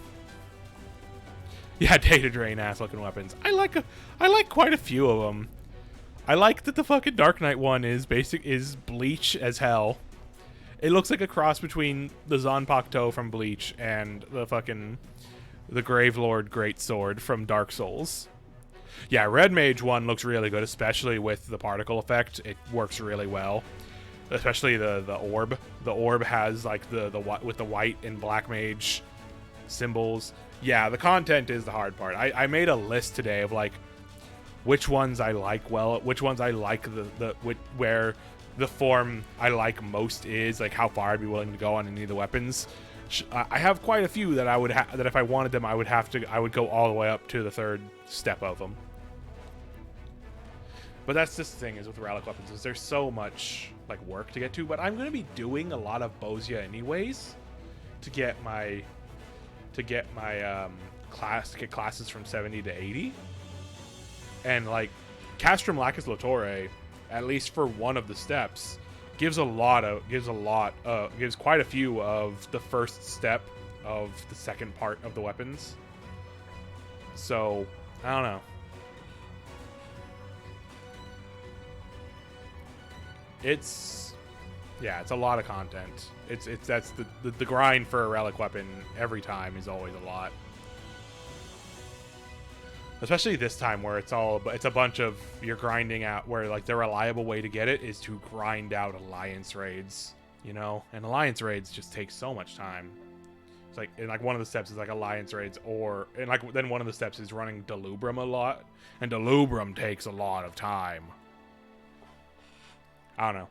Yeah, data drain ass looking weapons. I like quite a few of them. I like that the fucking Dark Knight one is Bleach as hell. It looks like a cross between the Zanpakuto from Bleach and the Gravelord Greatsword from Dark Souls. Yeah, Red Mage one looks really good, especially with the particle effect. It works really well. Especially the orb. The orb has like the with the white and black mage symbols. Yeah, the content is the hard part. I made a list today of like which ones I like which ones I like where the form I like most is, like how far I'd be willing to go on any of the weapons. I have quite a few that that if I wanted them, I would go all the way up to the 3rd step of them. But that's just the thing is with relic weapons, is there's so much like work to get to. But I'm going to be doing a lot of Bozia anyways to get my classes from 70 to 80. And like Castrum Lacus Lotore, at least for one of the steps, gives quite a few of the first step of the second part of the weapons. So I don't know. It's a lot of content. That's the grind for a relic weapon every time is always a lot. Especially this time where it's a bunch of you're grinding out, where like the reliable way to get it is to grind out alliance raids, you know? And alliance raids just take so much time. It's like, and like one of the steps is like alliance raids, then one of the steps is running Delubrum a lot, and Delubrum takes a lot of time. I don't know.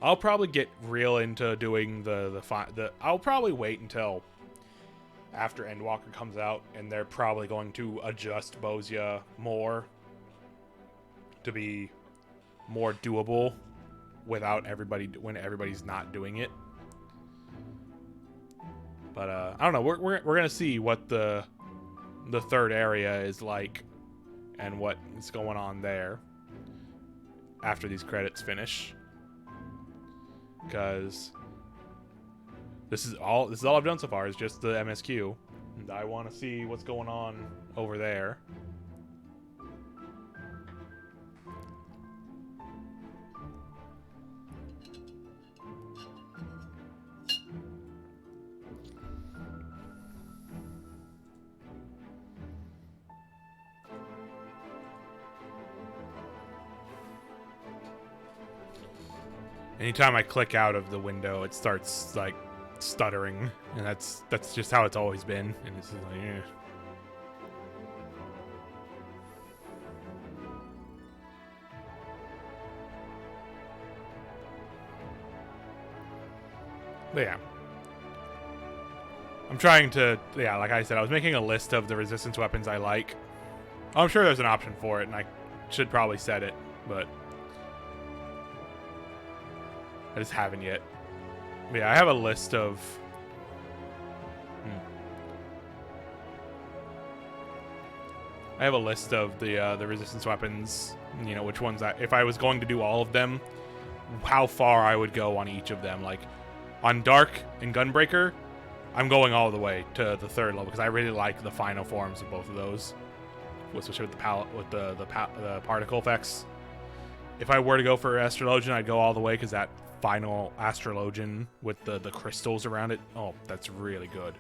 I'll probably get real into doing I'll probably wait until after Endwalker comes out, and they're probably going to adjust Bozia more to be more doable without when everybody's not doing it. But I don't know. We're gonna see what the 3rd area is like and what is going on there after these credits finish, because this is all I've done so far is just the MSQ, and I want to see what's going on over there. Anytime I click out of the window, it starts like stuttering, and that's just how it's always been, and it's just like, eh. But yeah, I'm trying to, like I said, I was making a list of the resistance weapons I like. I'm sure there's an option for it, and I should probably set it, but I just haven't yet. Yeah, I have a list of I have a list of the resistance weapons. You know, which ones if I was going to do all of them, how far I would go on each of them. Like on Dark and Gunbreaker, I'm going all the way to the 3rd level because I really like the final forms of both of those, especially with the particle effects. If I were to go for Astrologian, I'd go all the way because that final Astrologian with the crystals around it, oh, that's really good.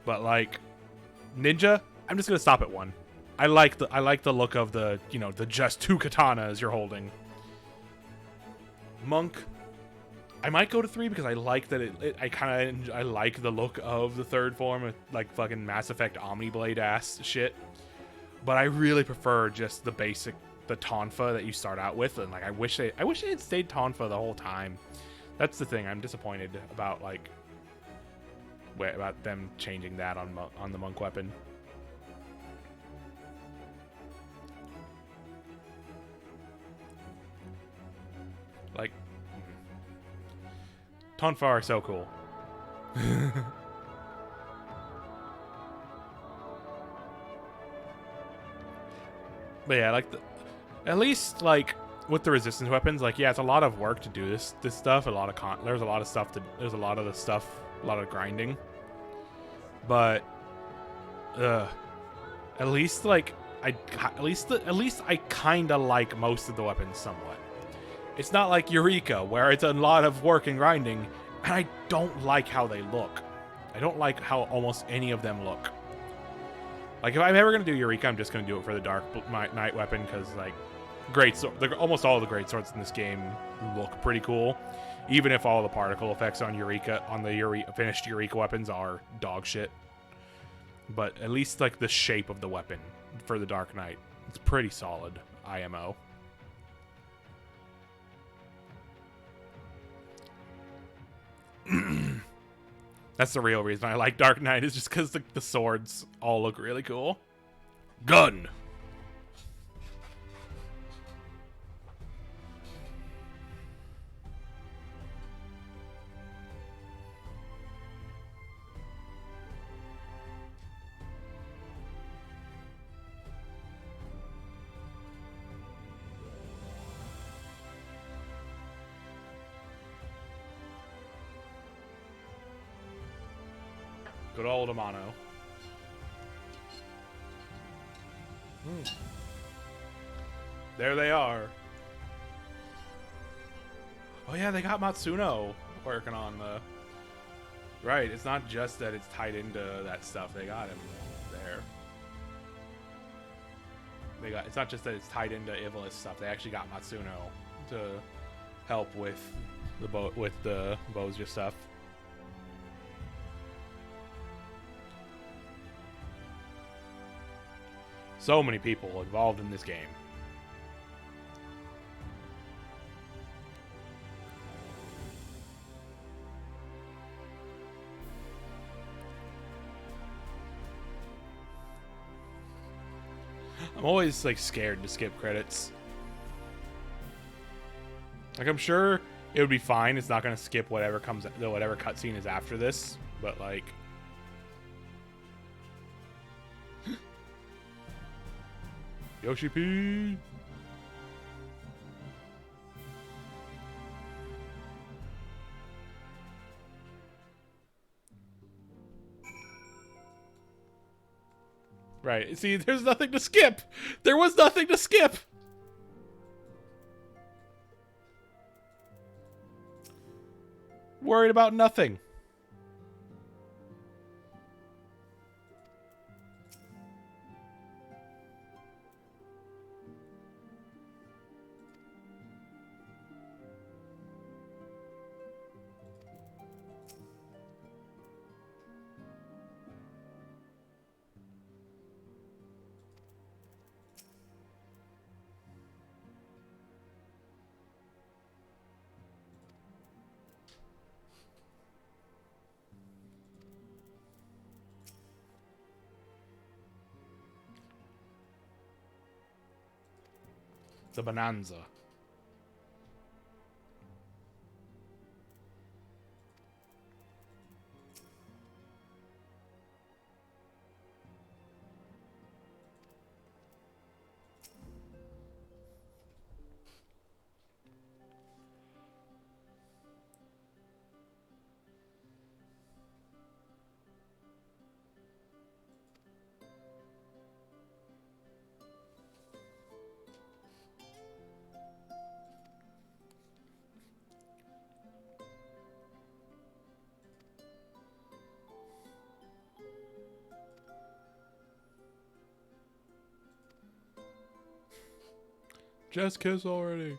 But like Ninja, I'm just gonna stop at 1. I like the look of the, you know, the just 2 katanas you're holding. Monk, I might go to 3 because I like that I like the look of the 3rd form, like fucking Mass Effect Omniblade ass shit. But I really prefer just the basic, the Tonfa that you start out with, and like I wish they had stayed Tonfa the whole time. That's the thing I'm disappointed about, like about them changing that on the monk weapon. Like Tonfa are so cool. But yeah, like at least like with the resistance weapons, like yeah, it's a lot of work to do this stuff. There's a lot of grinding. But at least like at least I kind of like most of the weapons somewhat. It's not like Eureka where it's a lot of work and grinding, and I don't like how they look. I don't like how almost any of them look. Like, if I'm ever going to do Eureka, I'm just going to do it for the Dark Knight weapon, because, like, almost all of the great swords in this game look pretty cool. Even if all the particle effects on the finished Eureka weapons are dog shit. But at least, like, the shape of the weapon for the Dark Knight, it's pretty solid, IMO. That's the real reason I like Dark Knight, is just because the swords all look really cool. Gun! Good old Amano. There they are. Oh yeah, they got Matsuno working on the... Right, it's not just that it's tied into that stuff. They got him there. It's not just that it's tied into Ivalice stuff. They actually got Matsuno to help with the Bozja stuff. So many people involved in this game. I'm always like scared to skip credits. Like, I'm sure it would be fine. It's not going to skip whatever cutscene is after this, but like Yoshi P. Right. See, there's nothing to skip. There was nothing to skip. Worried about nothing. The Bonanza. Just kiss already.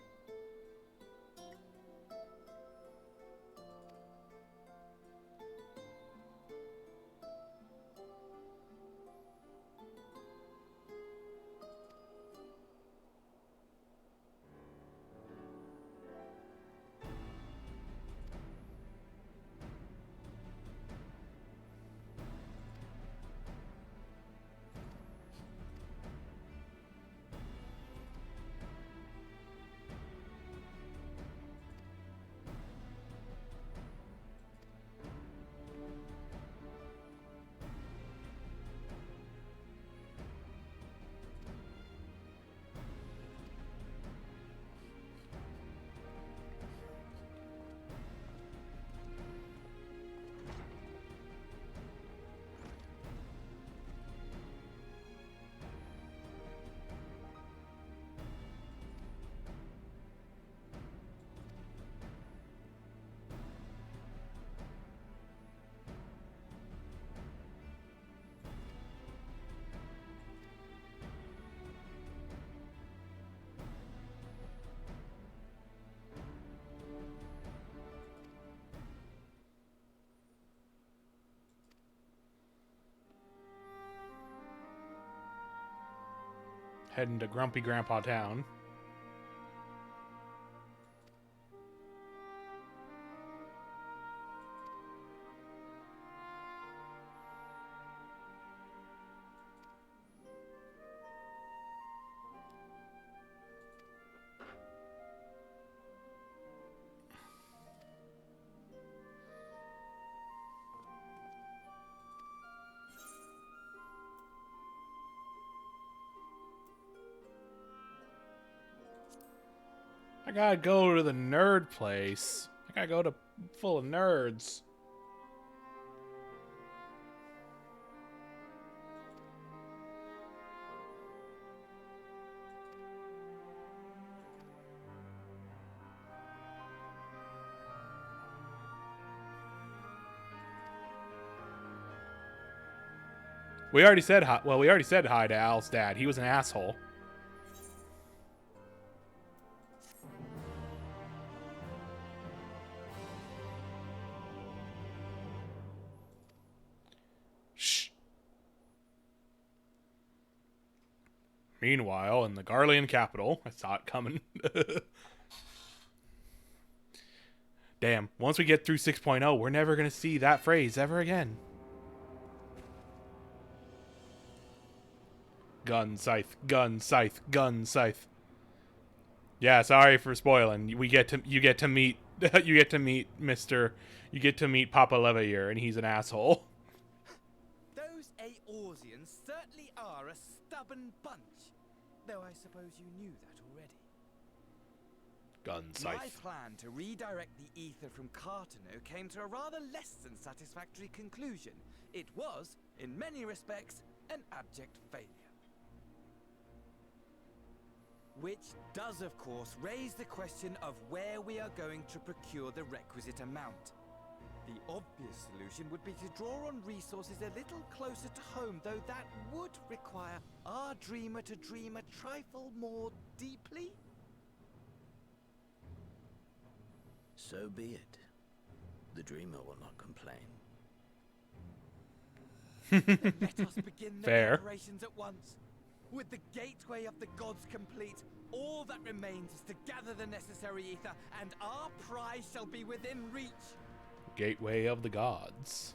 Heading to Grumpy Grandpa Town. I gotta go to the nerd place. I gotta go to full of nerds. We already said hi. Well, we already said hi to Al's dad. He was an asshole. Shh. Meanwhile, in the Garlean capital, I saw it coming. Damn, once we get through 6.0, we're never gonna see that phrase ever again. Gun, scythe, gun, scythe, gun, scythe. Yeah, sorry for spoiling. You get to meet you get to meet Papa Levair, and he's an asshole. Those Eorzeans certainly are a stubborn bunch, though I suppose you knew that already. Gun, My scythe. plan to redirect the ether from Cartano came to a rather less than satisfactory conclusion. It was, in many respects, an abject failure. Which does, of course, raise the question of where we are going to procure the requisite amount. The obvious solution would be to draw on resources a little closer to home, though that would require our dreamer to dream a trifle more deeply. So be it. The dreamer will not complain. Let us begin the Fair. preparations at once. With the gateway of the gods complete, all that remains is to gather the necessary ether, and our prize shall be within reach. Gateway of the gods.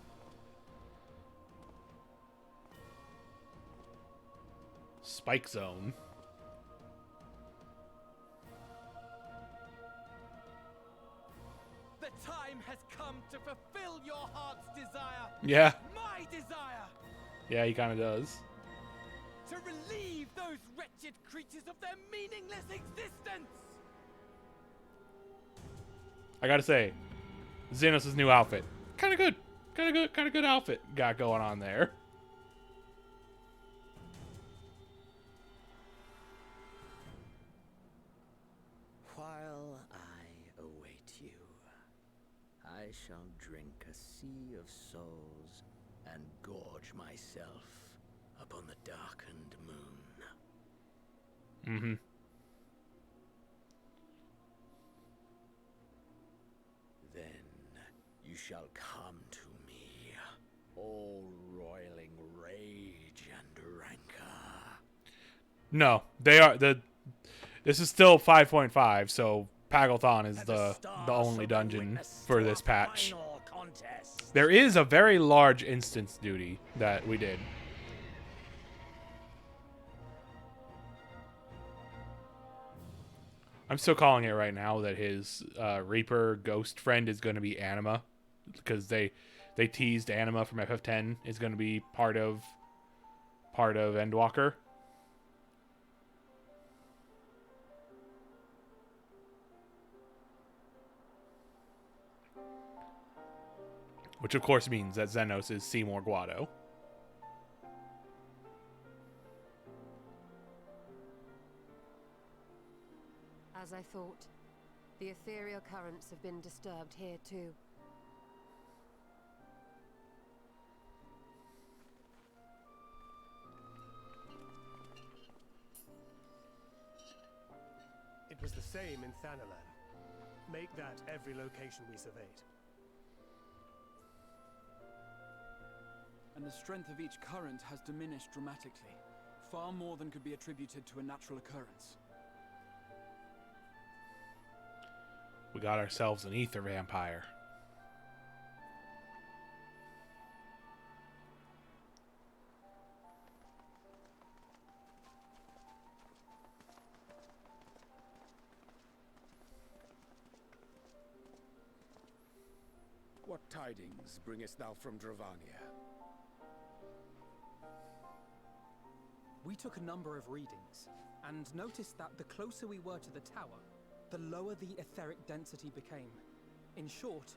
Spike zone. The time has come to fulfill your heart's desire. Yeah. My desire. Yeah, he kind of does. To relieve those wretched creatures of their meaningless existence. I gotta say, Xenos' new outfit, kind of good outfit got going on there. While I await you, I shall drink a sea of souls and gorge myself upon the darkened moon. Mm-hmm. You shall come to me, all roiling rage and rancor. No, they are this is still 5.5, so Pagalthon is the only dungeon for this patch. There is a very large instance duty that we did. I'm still calling it right now that his Reaper ghost friend is going to be Anima, because they teased Anima from FF10 is going to be part of Endwalker. Which of course means that Xenos is Seymour Guado. As I thought, the ethereal currents have been disturbed here too. It was the same in Thanalan. Make that every location we surveyed. And the strength of each current has diminished dramatically, far more than could be attributed to a natural occurrence. We got ourselves an ether vampire. What tidings bringest thou from Dravania? We took a number of readings, and noticed that the closer we were to the tower, the lower the etheric density became. In short,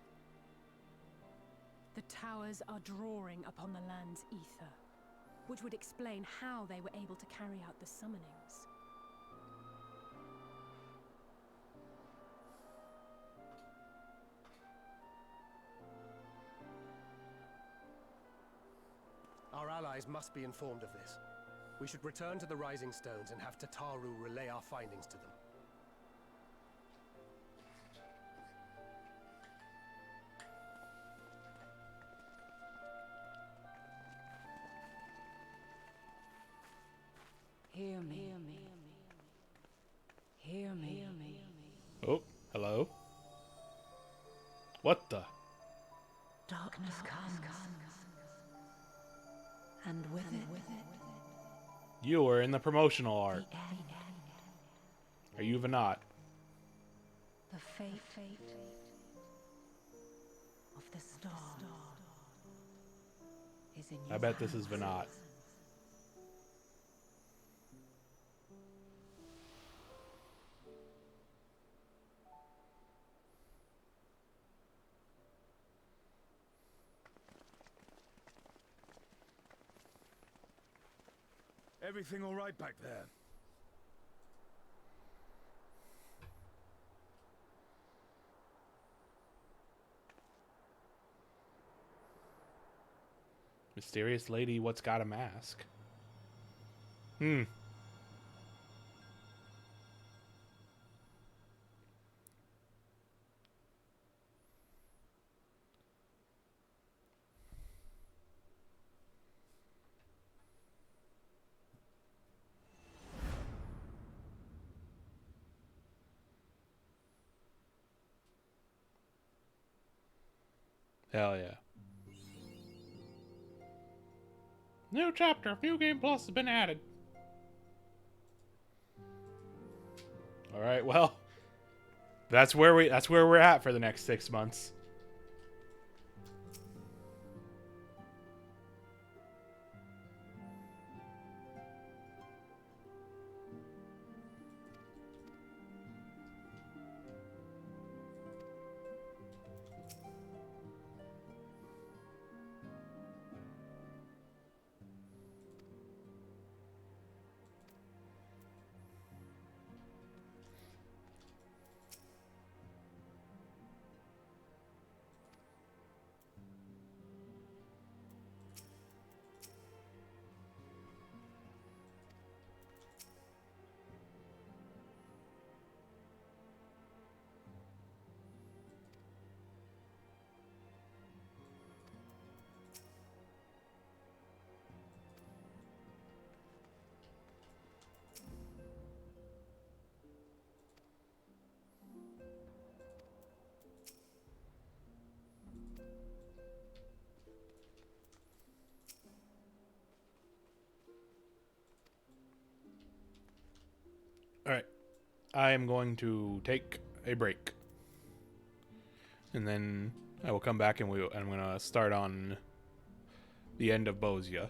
the towers are drawing upon the land's ether, which would explain how they were able to carry out the summonings. Our allies must be informed of this. We should return to the Rising Stones and have Tataru relay our findings to them. Hear me. Hear me. Hear me. Oh, hello. What the? Darkness comes. And with it, You were in the promotional art. Are you Venat? the fate of the star is in your I bet this hands. is Venat. Everything all right back there? Mysterious lady, what's got a mask? Hmm. Hell yeah. New chapter, Few Game Plus has been added. Alright, well. That's where we're at for the next 6 months. I am going to take a break, and then I will come back and I'm going to start on the end of Bozia.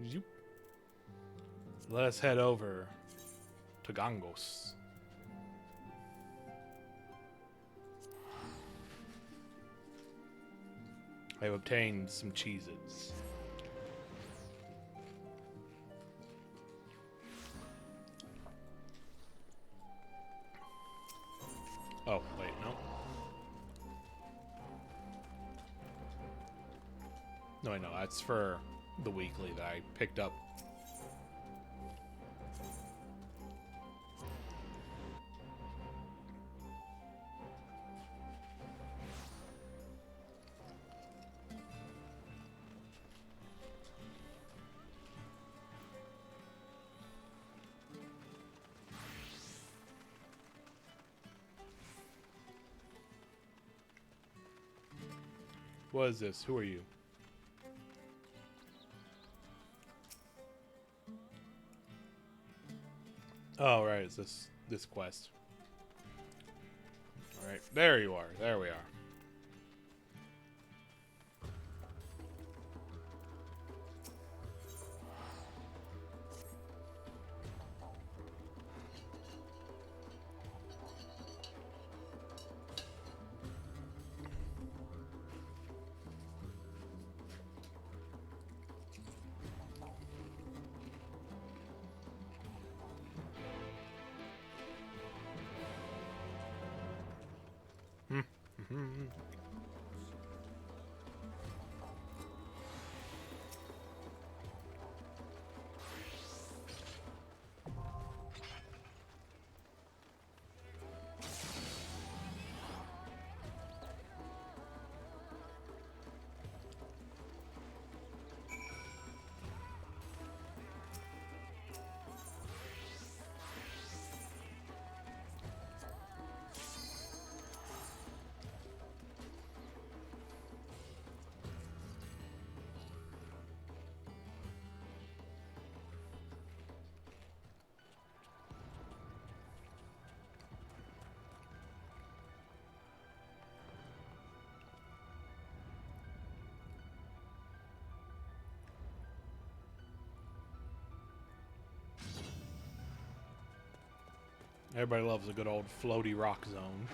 Zoop. Let us head over to Gangos. I have obtained some Cheez-Its. Oh, wait, no. No, I know. That's for the weekly that I picked up. What is this? Who are you? Oh, right. It's this quest. All right. There you are. There we are. Everybody loves a good old floaty rock zone.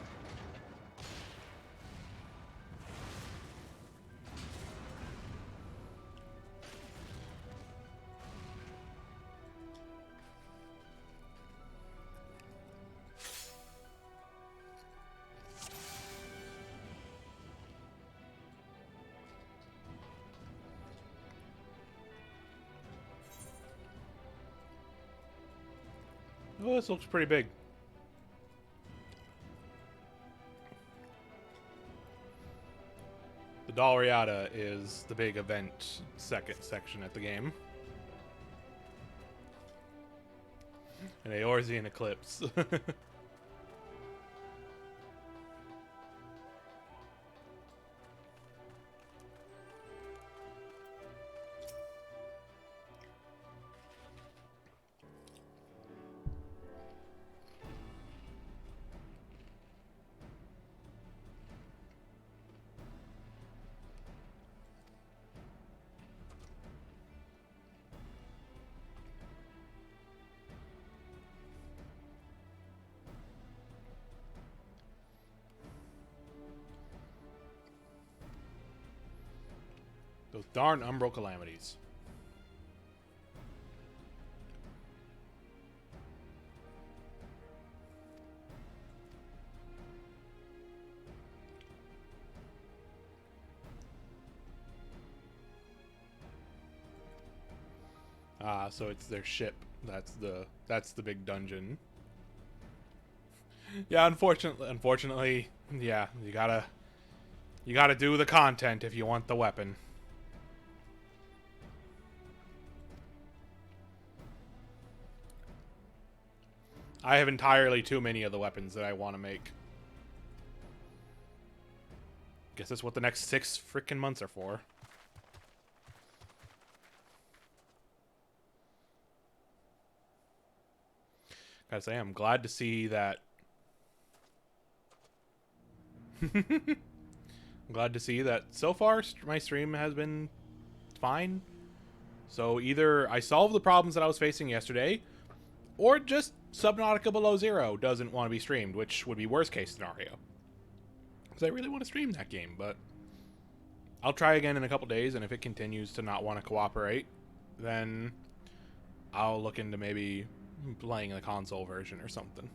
Oh, this looks pretty big. The Dalriada is the big event second section at the game. An Eorzean Eclipse. Those darn Umbral Calamities. Ah, so it's their ship. That's the big dungeon. Yeah, unfortunately, yeah, you gotta do the content if you want the weapon. I have entirely too many of the weapons that I want to make. Guess that's what the next 6 freaking months are for. Gotta say, I'm glad to see that. I'm glad to see that so far my stream has been fine. So either I solve the problems that I was facing yesterday, or just Subnautica Below Zero doesn't want to be streamed, which would be worst case scenario. Because I really want to stream that game, but I'll try again in a couple days, and if it continues to not want to cooperate, then I'll look into maybe playing the console version or something.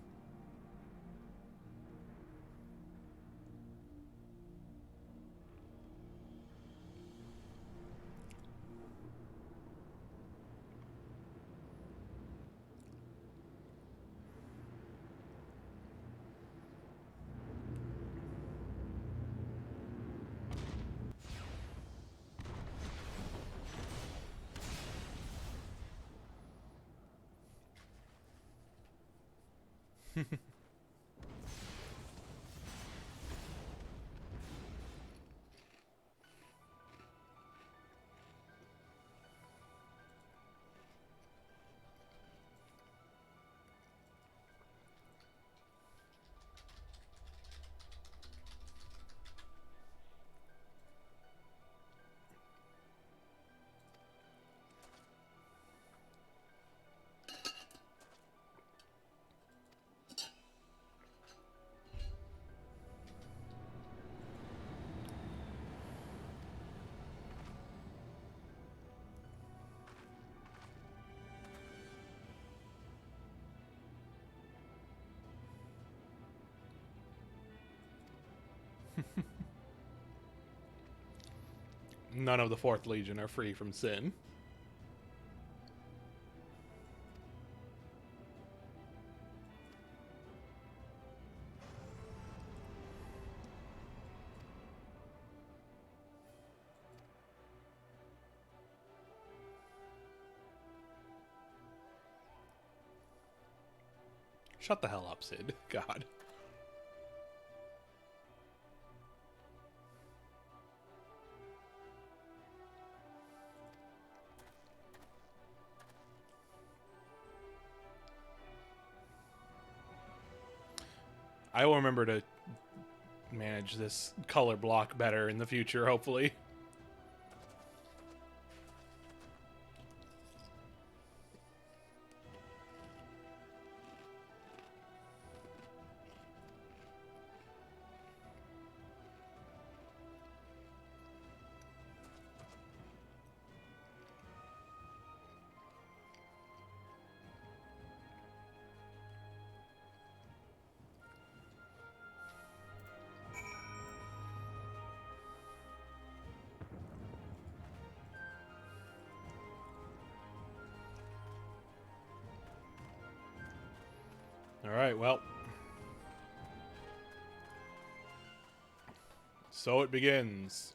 None of the Fourth Legion are free from sin. Shut the hell up, Sid. God. I will remember to manage this color block better in the future, hopefully. Alright, well. So it begins.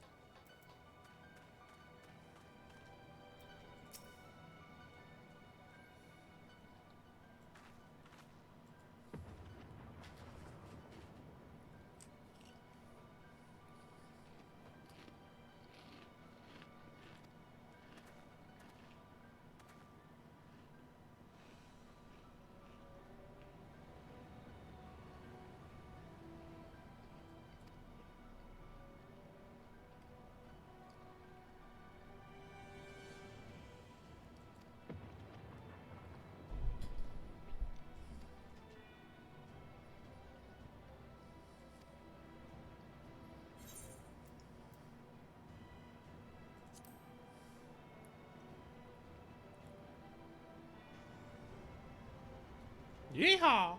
Yeehaw!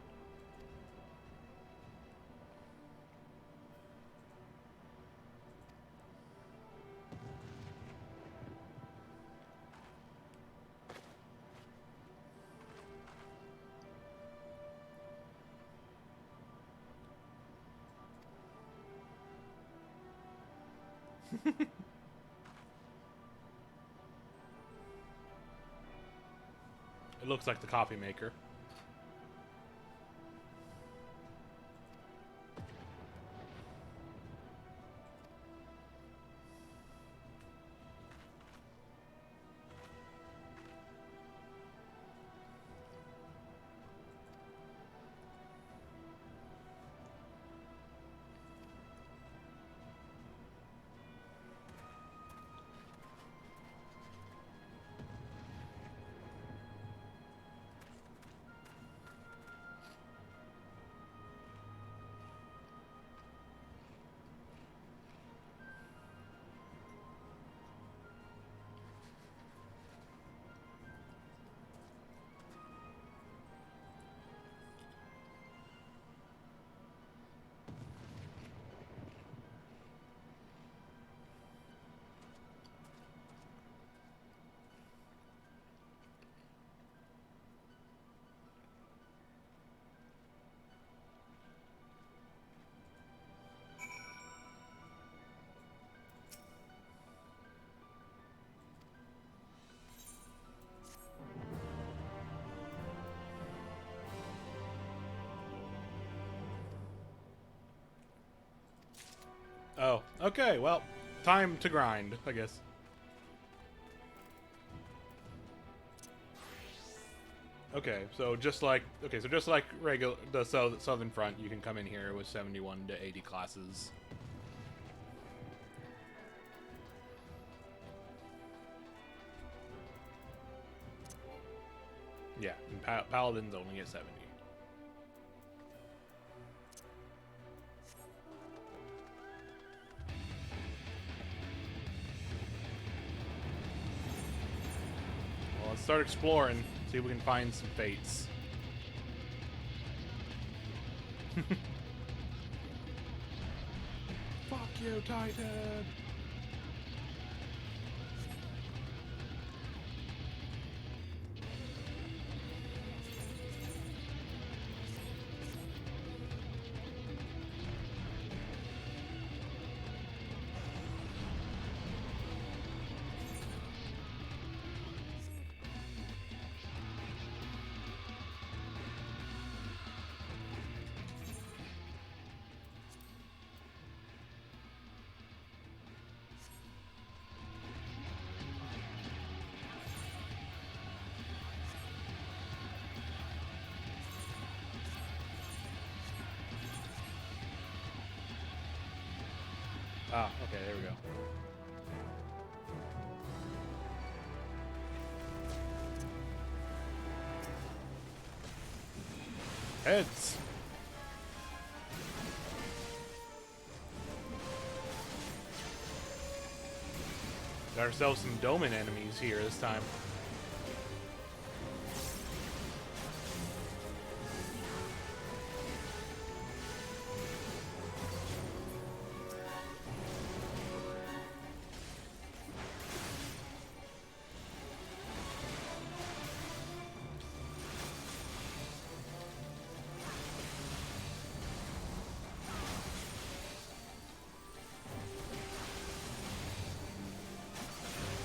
It looks like the coffee maker. So, okay, well, time to grind, I guess. Okay, so just like regular the southern front, you can come in here with 71 to 80 classes. Yeah, and paladins only get 70. Well, let's start exploring. See if we can find some fates. Fuck you, Titan! Ah, okay, there we go. Heads! Got ourselves some Doman enemies here this time.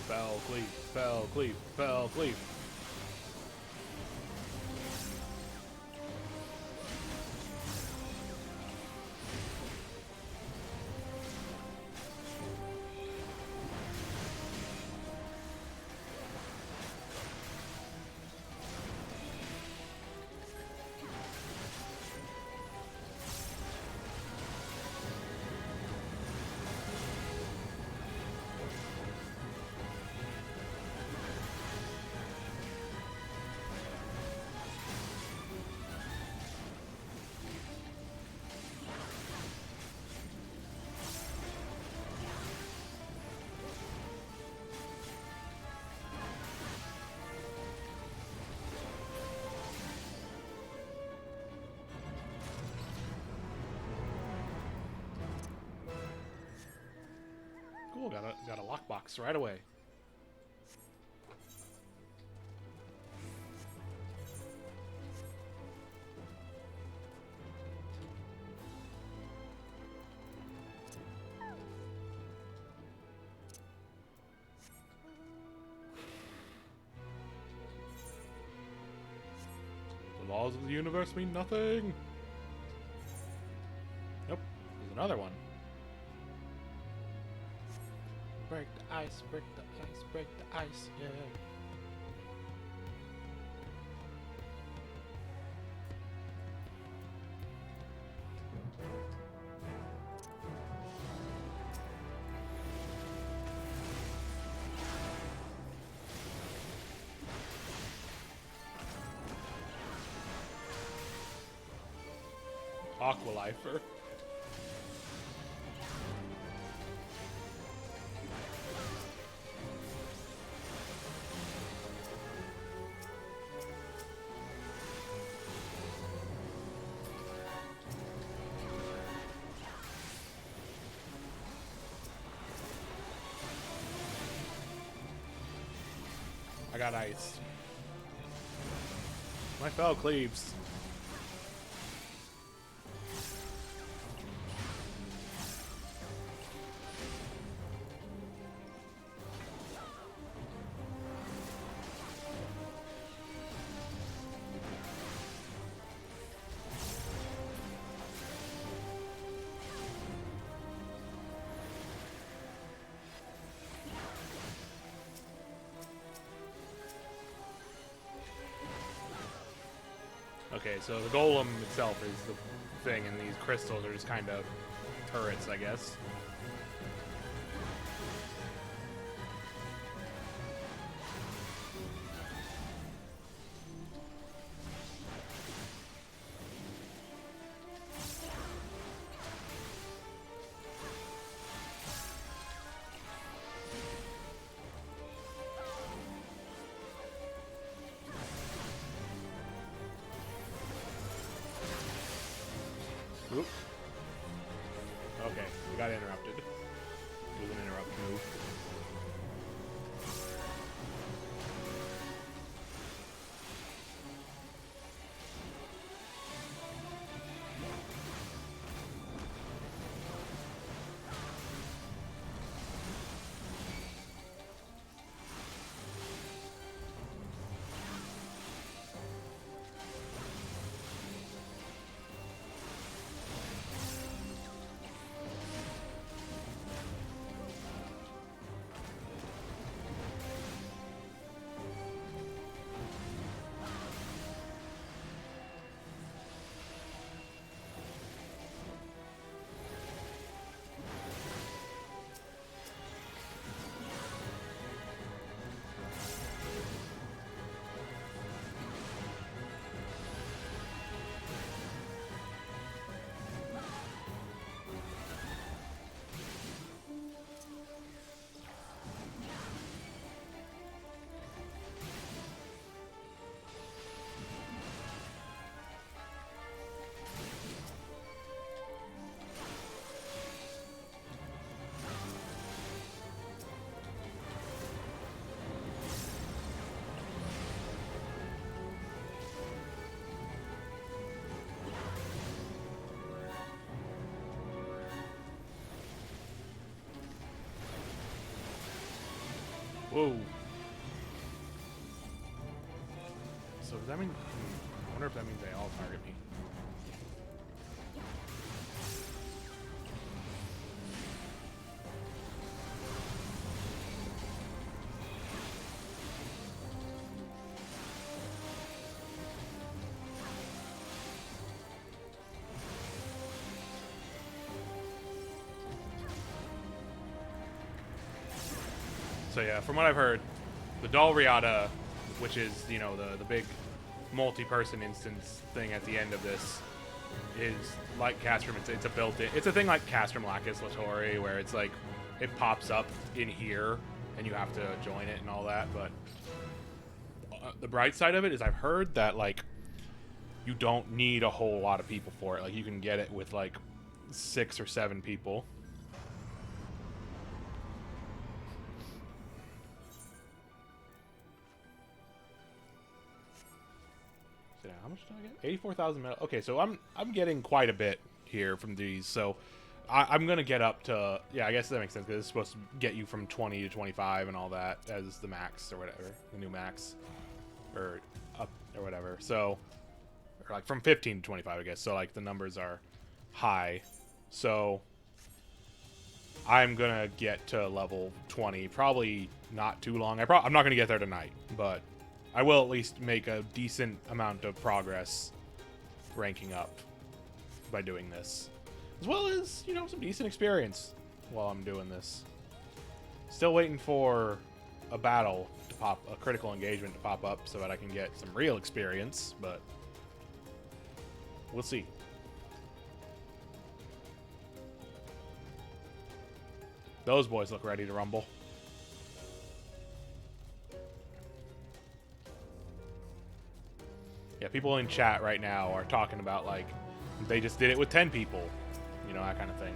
Fell cleave, fell cleave, fell cleave. Cool, got a lockbox right away. The laws of the universe mean nothing. Nope, there's another one. Break the ice, break the ice, break the ice, yeah. Aqualifer. I got iced. My fell cleaves. Okay, so the golem itself is the thing, and these crystals are just kind of turrets, I guess. Oop. Okay, we got interrupted. It was an interrupt move. Whoa. So does that mean... I wonder if that means they all target me. So yeah, from what I've heard, the Dalriada, which is, you know, the big multi-person instance thing at the end of this, is like Castrum. It's a built-in. It's a thing like Castrum Lacus Latori, where it's like it pops up in here and you have to join it and all that. But the bright side of it is I've heard that like you don't need a whole lot of people for it. Like you can get it with like 6 or 7 people. How much did I get? 84,000 metal. Okay, so I'm getting quite a bit here from these. So I'm gonna get up to, yeah, I guess that makes sense because it's supposed to get you from 20 to 25 and all that as the max or whatever, the new max, or up or whatever. So, or like from 15 to 25, I guess. So like the numbers are high. So I'm gonna get to level 20 probably not too long. I'm not gonna get there tonight, but I will at least make a decent amount of progress ranking up by doing this. As well as, you know, some decent experience while I'm doing this. Still waiting for a battle to pop, a critical engagement to pop up so that I can get some real experience, but we'll see. Those boys look ready to rumble. Yeah, people in chat right now are talking about, like, they just did it with 10 people. You know, that kind of thing.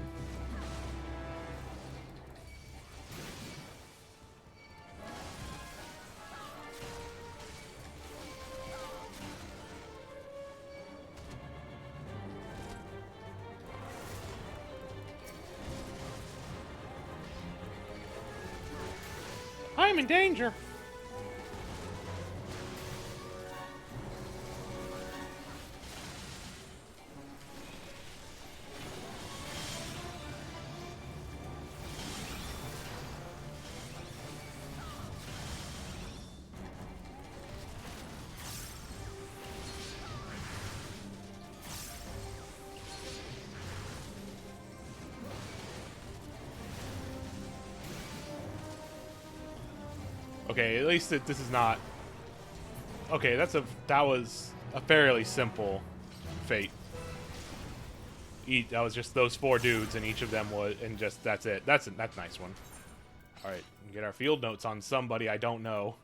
I'm in danger. Okay, at least this is not... Okay, that was a fairly simple fate. That was just those 4 dudes, and each of them was... And just, that's it. That's a nice one. Alright, get our field notes on somebody I don't know.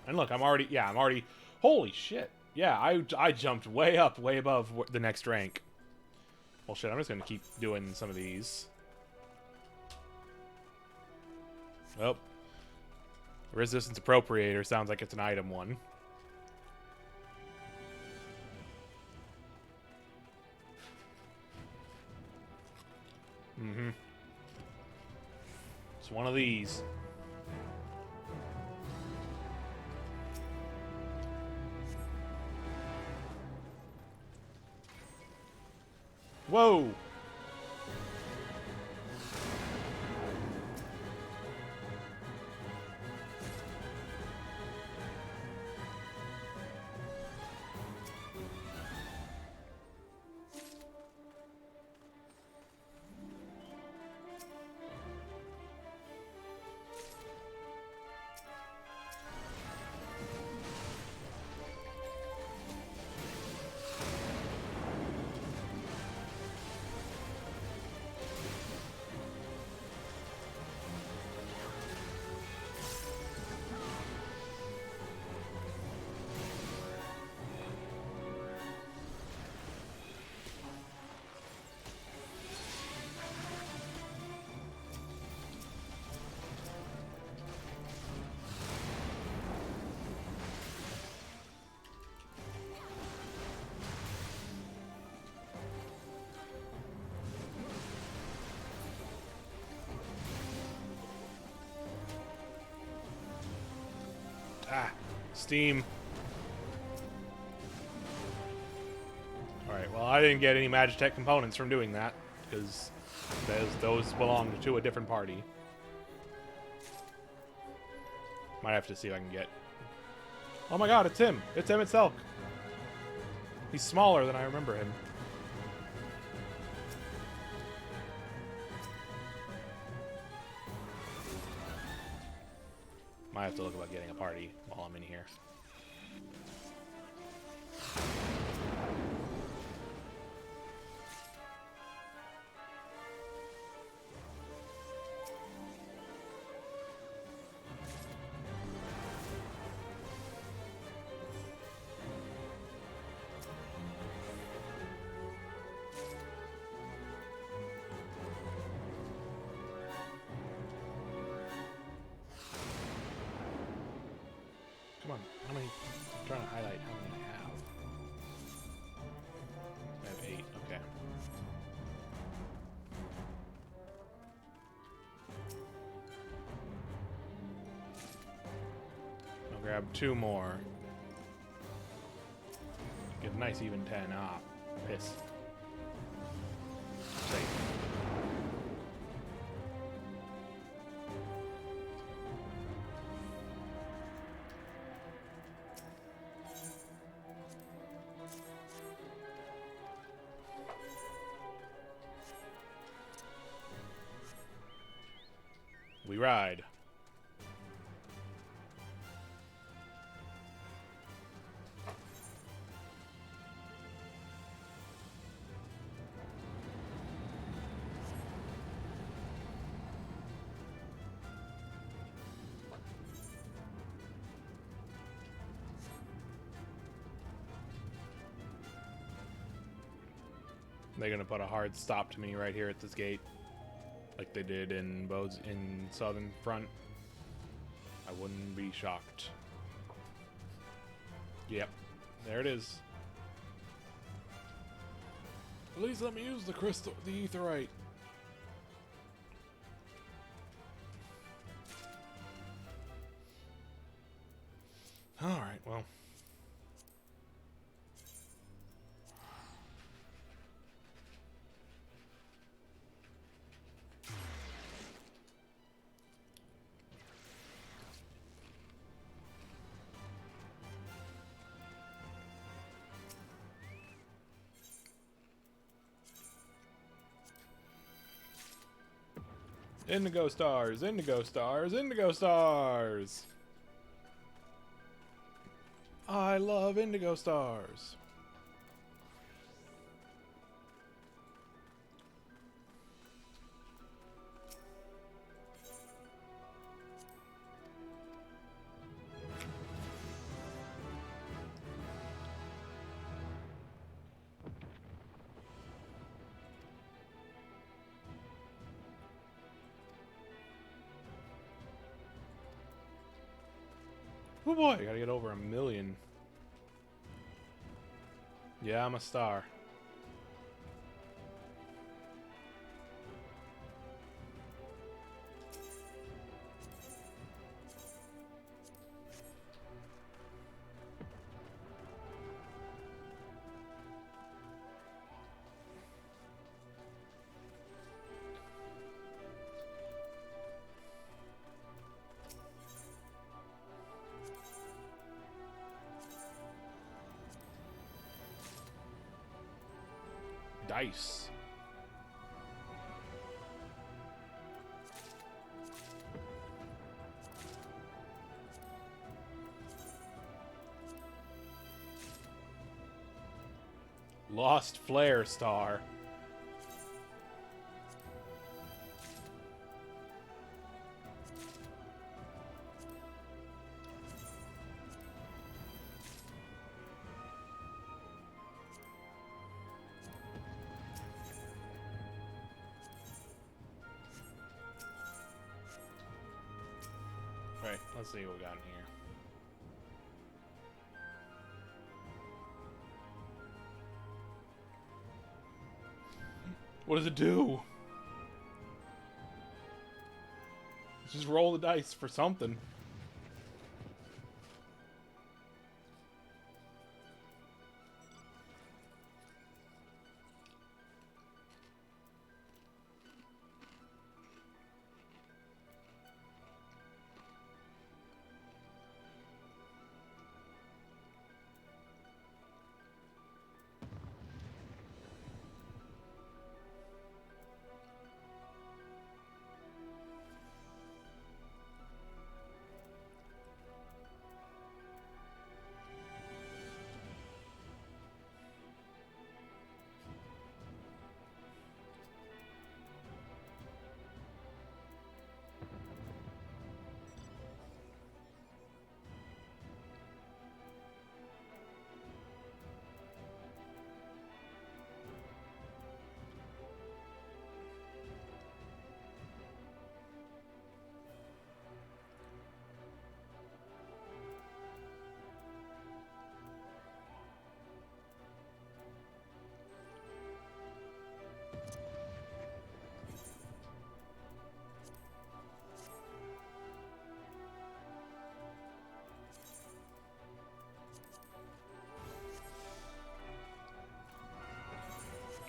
And look, I'm already... Holy shit. Yeah, I jumped way up, way above the next rank. Well, shit, I'm just gonna keep doing some of these. Oh. Resistance Appropriator sounds like it's an item one. Mm-hmm. It's one of these. Whoa! Ah, Steam. Alright, well, I didn't get any Magitech components from doing that, because those belong to a different party. Might have to see if I can get... Oh my god, it's him! It's Emmett Selk! He's smaller than I remember him. Might have to look about getting a party while I'm in here. Come on, how many? I'm trying to highlight how many I have. I have 8, okay. I'll grab 2 more. Get a nice even 10. Ah, piss. Safe. We ride. They're gonna put a hard stop to me right here at this gate, like they did in Southern Front. I wouldn't be shocked. Yep, there it is. Please let me use the etherite. All right, well. Indigo stars, indigo stars, indigo stars. I love indigo stars. Oh boy, I gotta get over 1 million. Yeah, I'm a star. Dice. Lost Flare Star. Alright, let's see what we got in here. What does it do? Just roll the dice for something.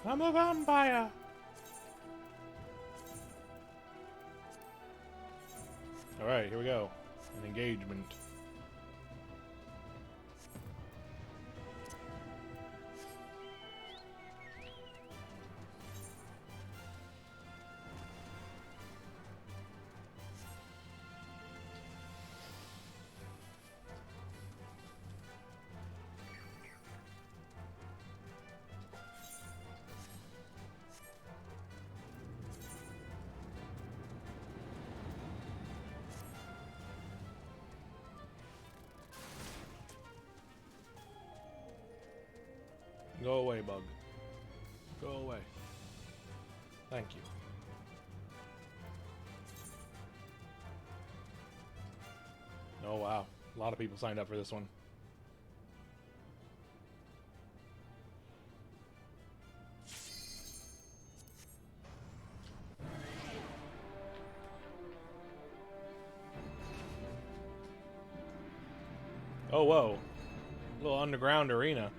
I'm a vampire. Alright, here we go. An engagement. Go away, bug. Go away. Thank you. Oh wow, a lot of people signed up for this one. Oh whoa, a little underground arena.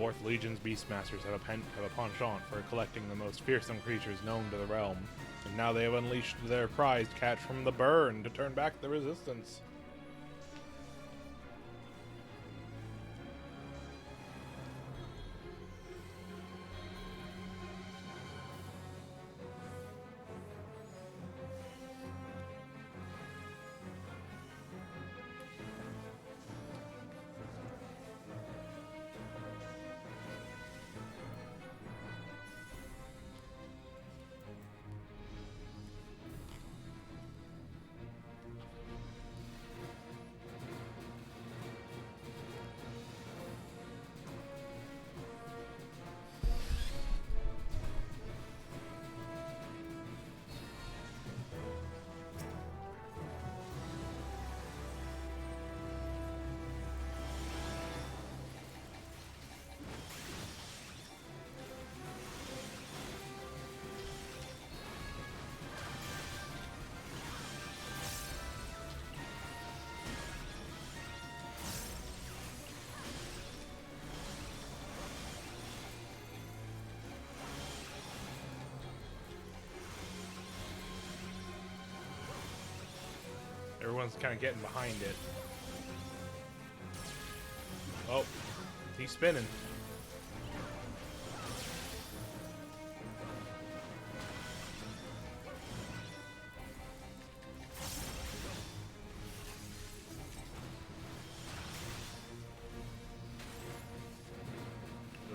Fourth Legion's Beastmasters have a penchant for collecting the most fearsome creatures known to the realm, and now they have unleashed their prized catch from the burn to turn back the resistance. Everyone's kind of getting behind it. Oh, he's spinning.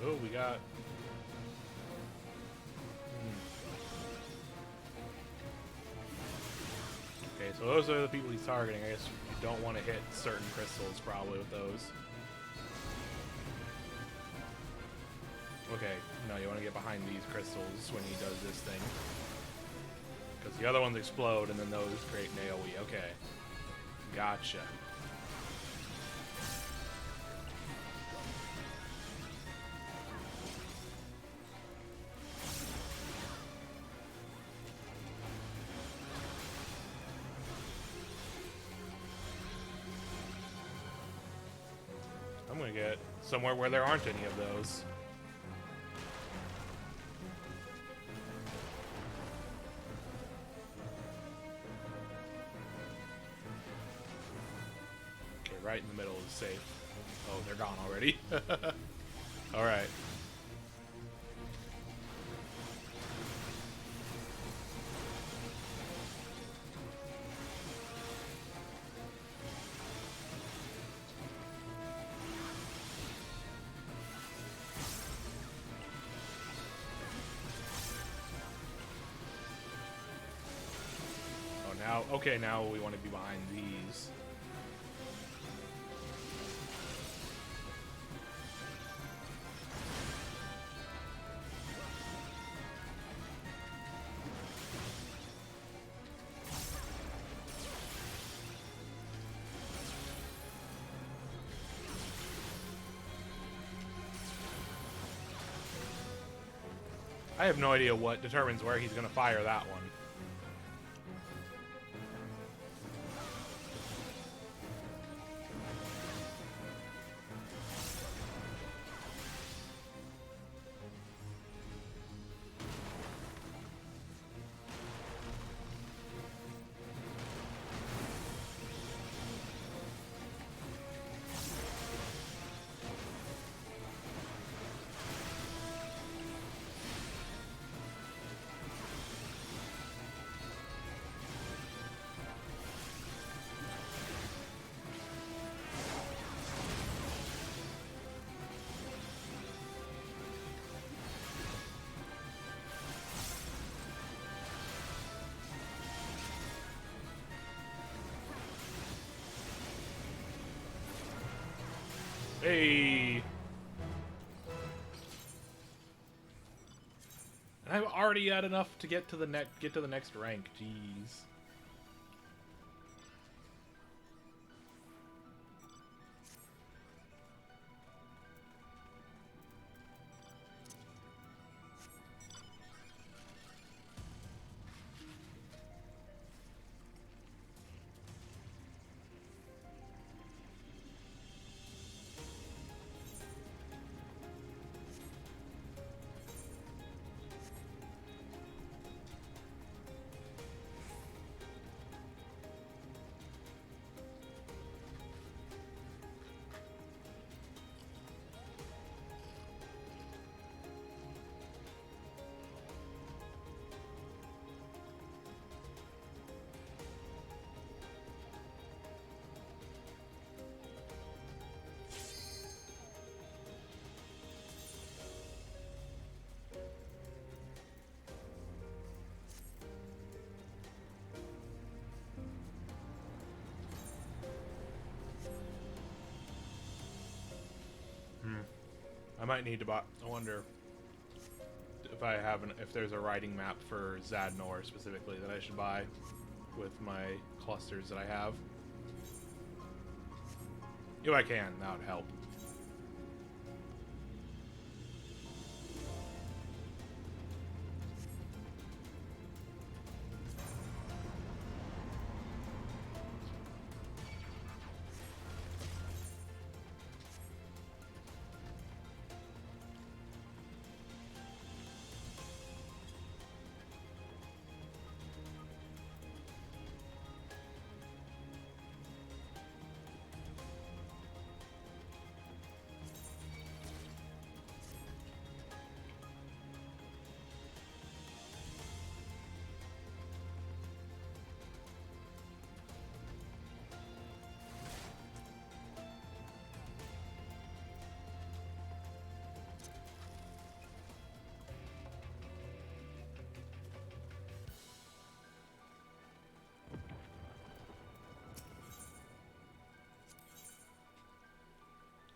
Oh, we got... Okay, so those are the people he's targeting. I guess you don't want to hit certain crystals probably with those. Okay, no, you want to get behind these crystals when he does this thing. Because the other ones explode and then those create an AoE. Okay. Gotcha. I'm gonna get somewhere where there aren't any of those. Okay, right in the middle is safe. Oh, they're gone already. Alright. Now, okay, now we want to be behind these. I have no idea what determines where he's going to fire that one. Hey. And I've already had enough to get to the next rank. Jeez. might need to buy. I wonder if I have if there's a riding map for Zadnor specifically that I should buy with my clusters that I have. If I can, that would help.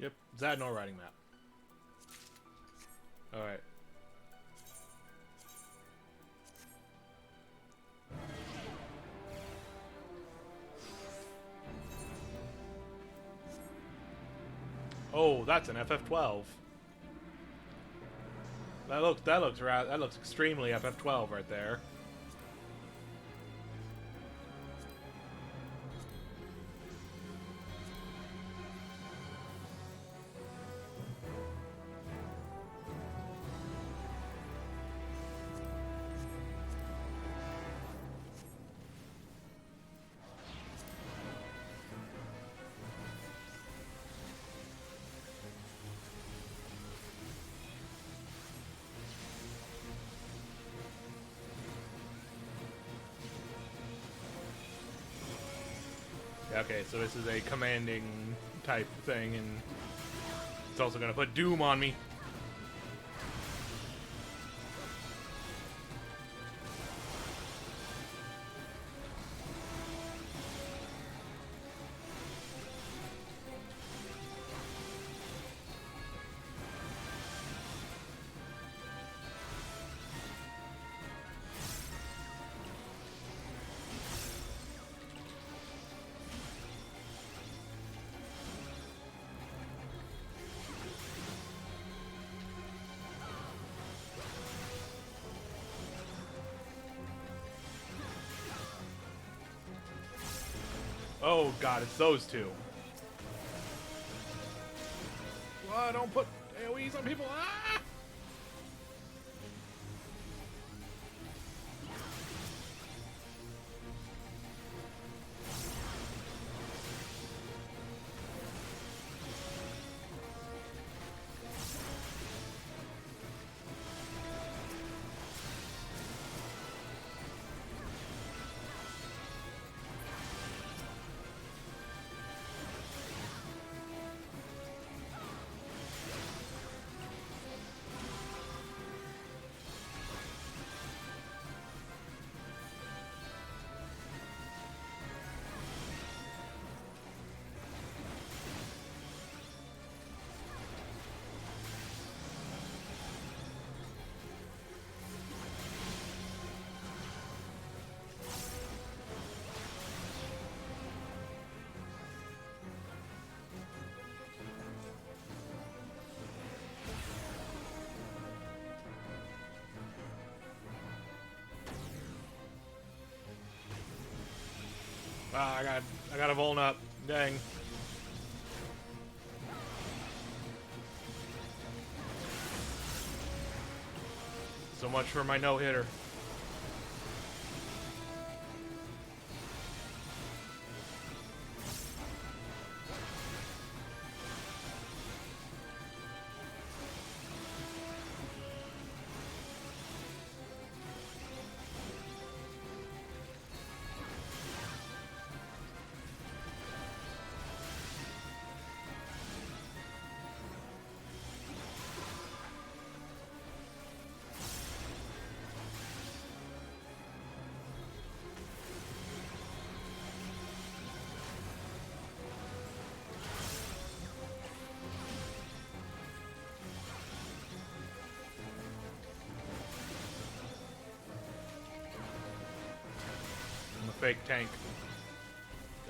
Yep, Zadnor riding map. Alright. Oh, that's an FF12. That looks extremely FF12 right there. Okay, so this is a commanding type thing, and it's also gonna put Doom on me. Oh god, it's those two. Don't put AoEs on people. Ah! Ah, I got a Voln up. Dang. So much for my no-hitter. fake tank.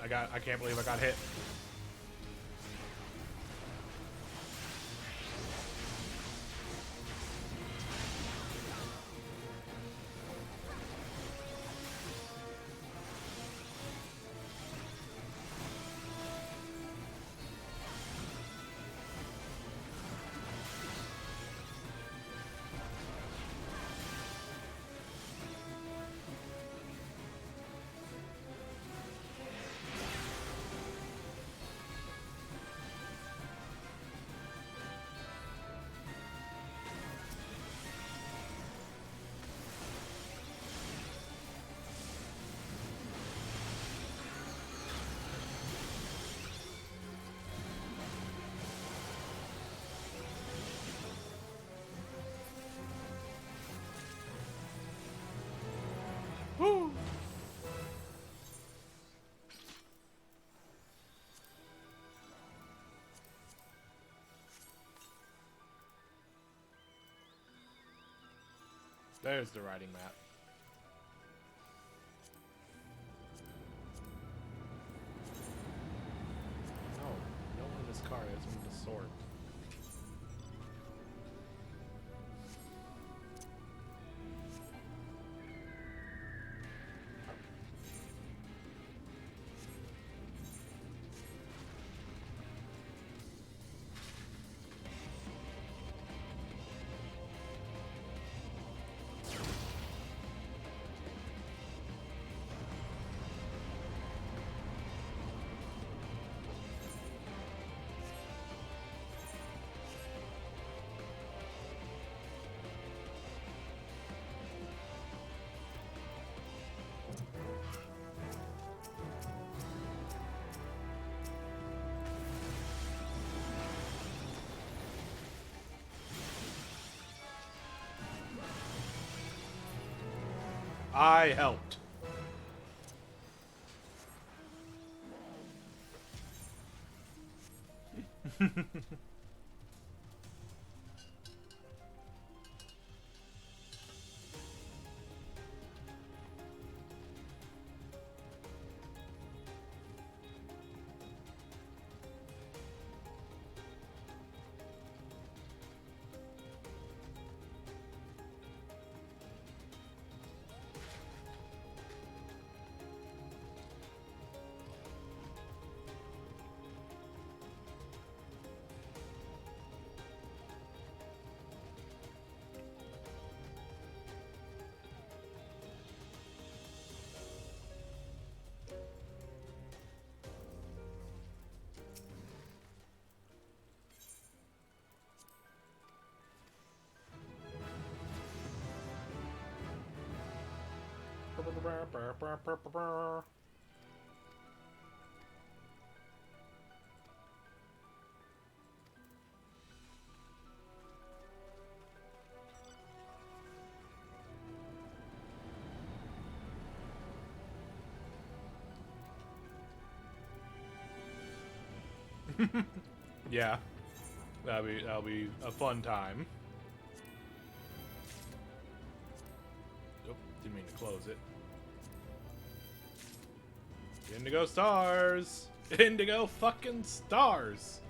I can't believe I got hit. Woo! There's the riding map. No, no one in this car has me the sword. I helped. Yeah, that'll be a fun time. Nope, didn't mean to close it. Indigo stars! Indigo fucking stars!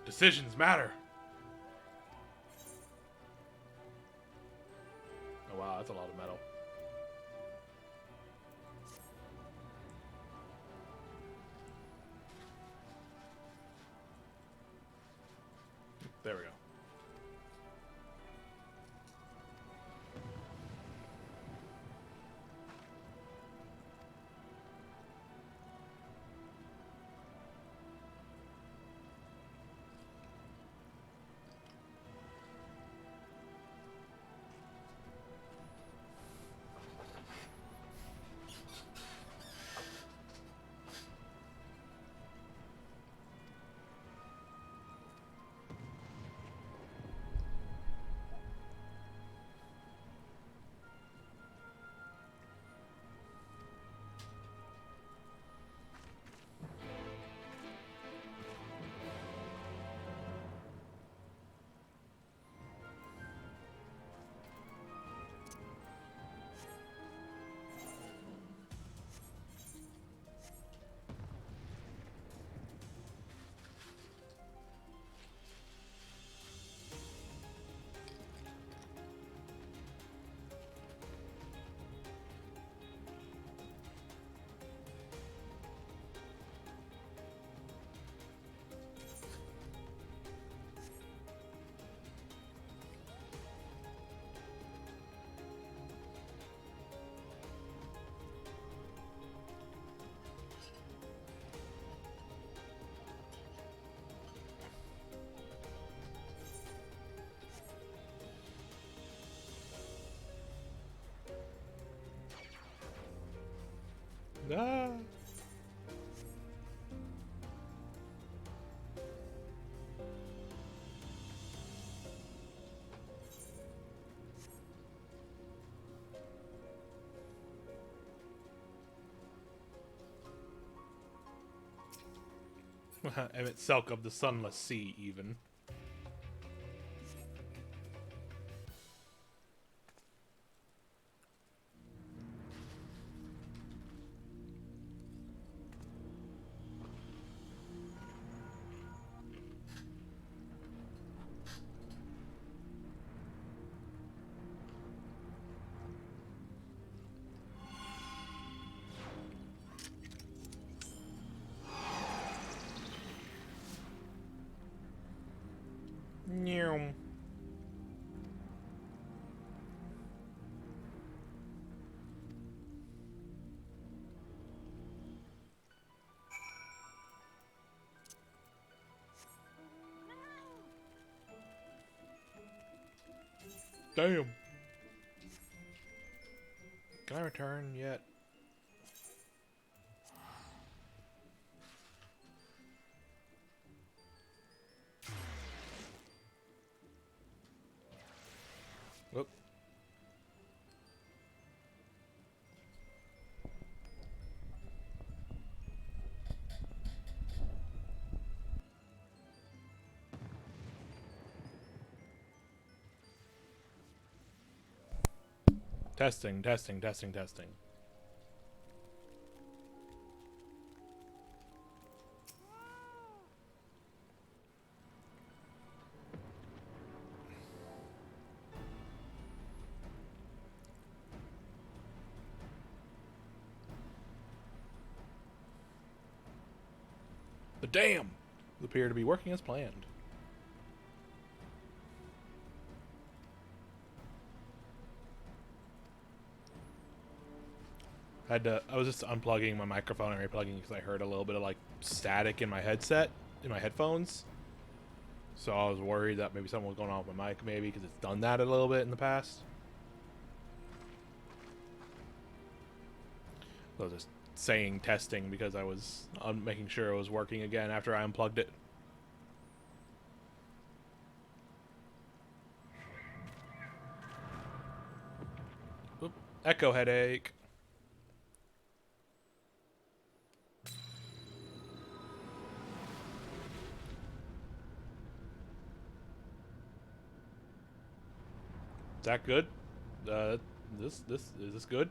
Decisions matter! Oh wow, that's a lot of metal. There we go. Ah. Emmett Selk of the Sunless Sea, even. Meow. Damn. Can I return yet? Whoop. Testing, testing, testing, testing. The dam appear to be working as planned. I was just unplugging my microphone and replugging because I heard a little bit of like static in my headset, in my headphones. So I was worried that maybe something was going on with my mic, maybe because it's done that a little bit in the past. So I was just saying testing because I was making sure it was working again after I unplugged it. Oop, echo headache. Is that good? Is this good?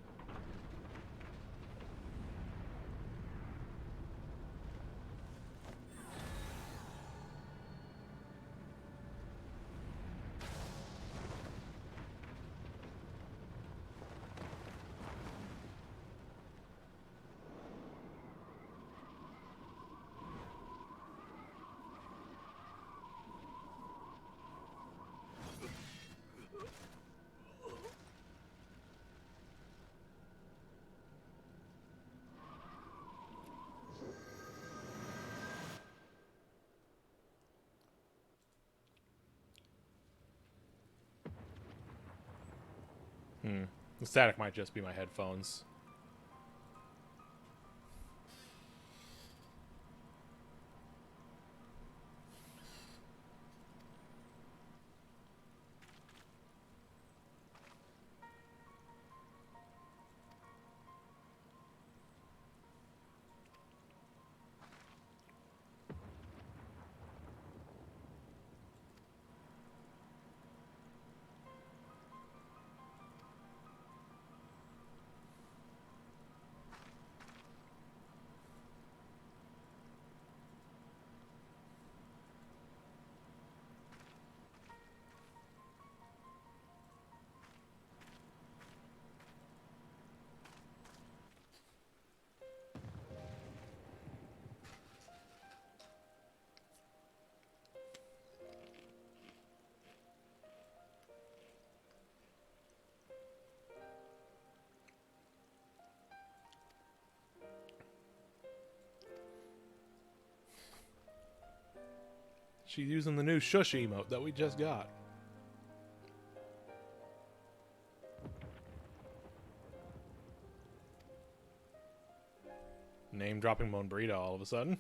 The static might just be my headphones. She's using the new shush emote that we just got. Name dropping Bone Burrito all of a sudden.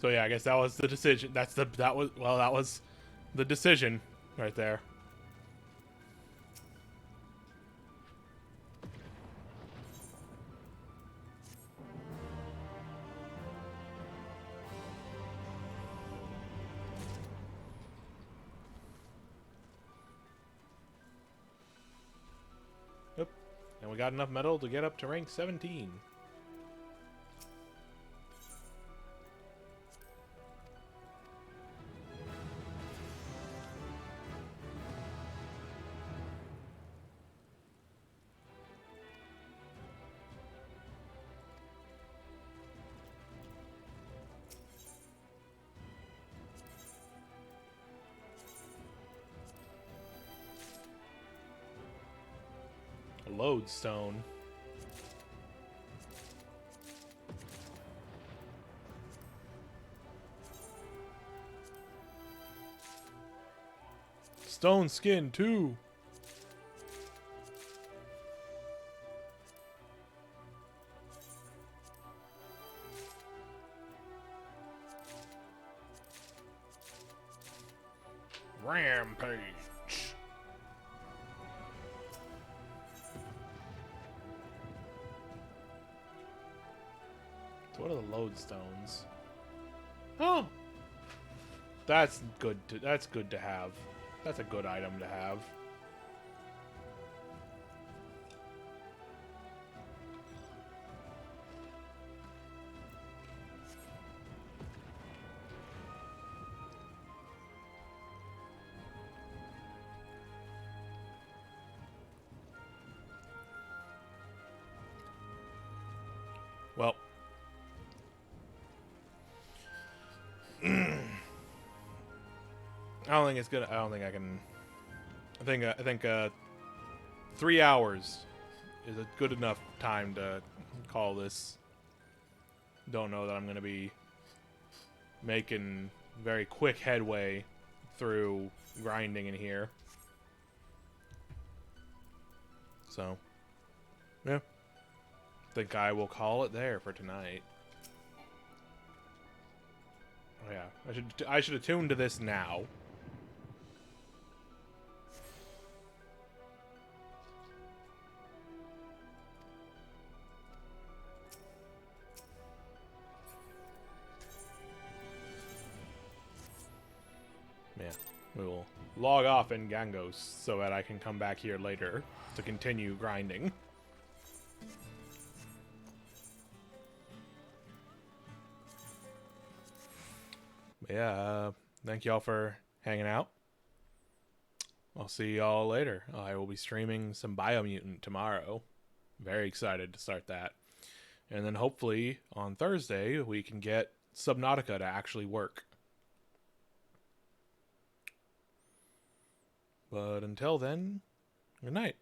So yeah, I guess that was the decision. That was the decision right there. Yep. And we got enough metal to get up to rank 17. A lodestone. Stone skin too. Rampage. So what are the lodestones? Oh, that's good. That's good to have. That's a good item to have. Well, I don't think it's good. I don't think I can. I think 3 hours is a good enough time to call this. Don't know that I'm going to be making very quick headway through grinding in here. So, yeah. Think I will call it there for tonight. Oh yeah, I should attune to this now. Yeah, we will log off in Gangos so that I can come back here later to continue grinding. yeah, thank y'all for hanging out. I'll see y'all later. I will be streaming some Biomutant tomorrow. Very excited to start that. And then hopefully on Thursday we can get Subnautica to actually work. But until then, good night.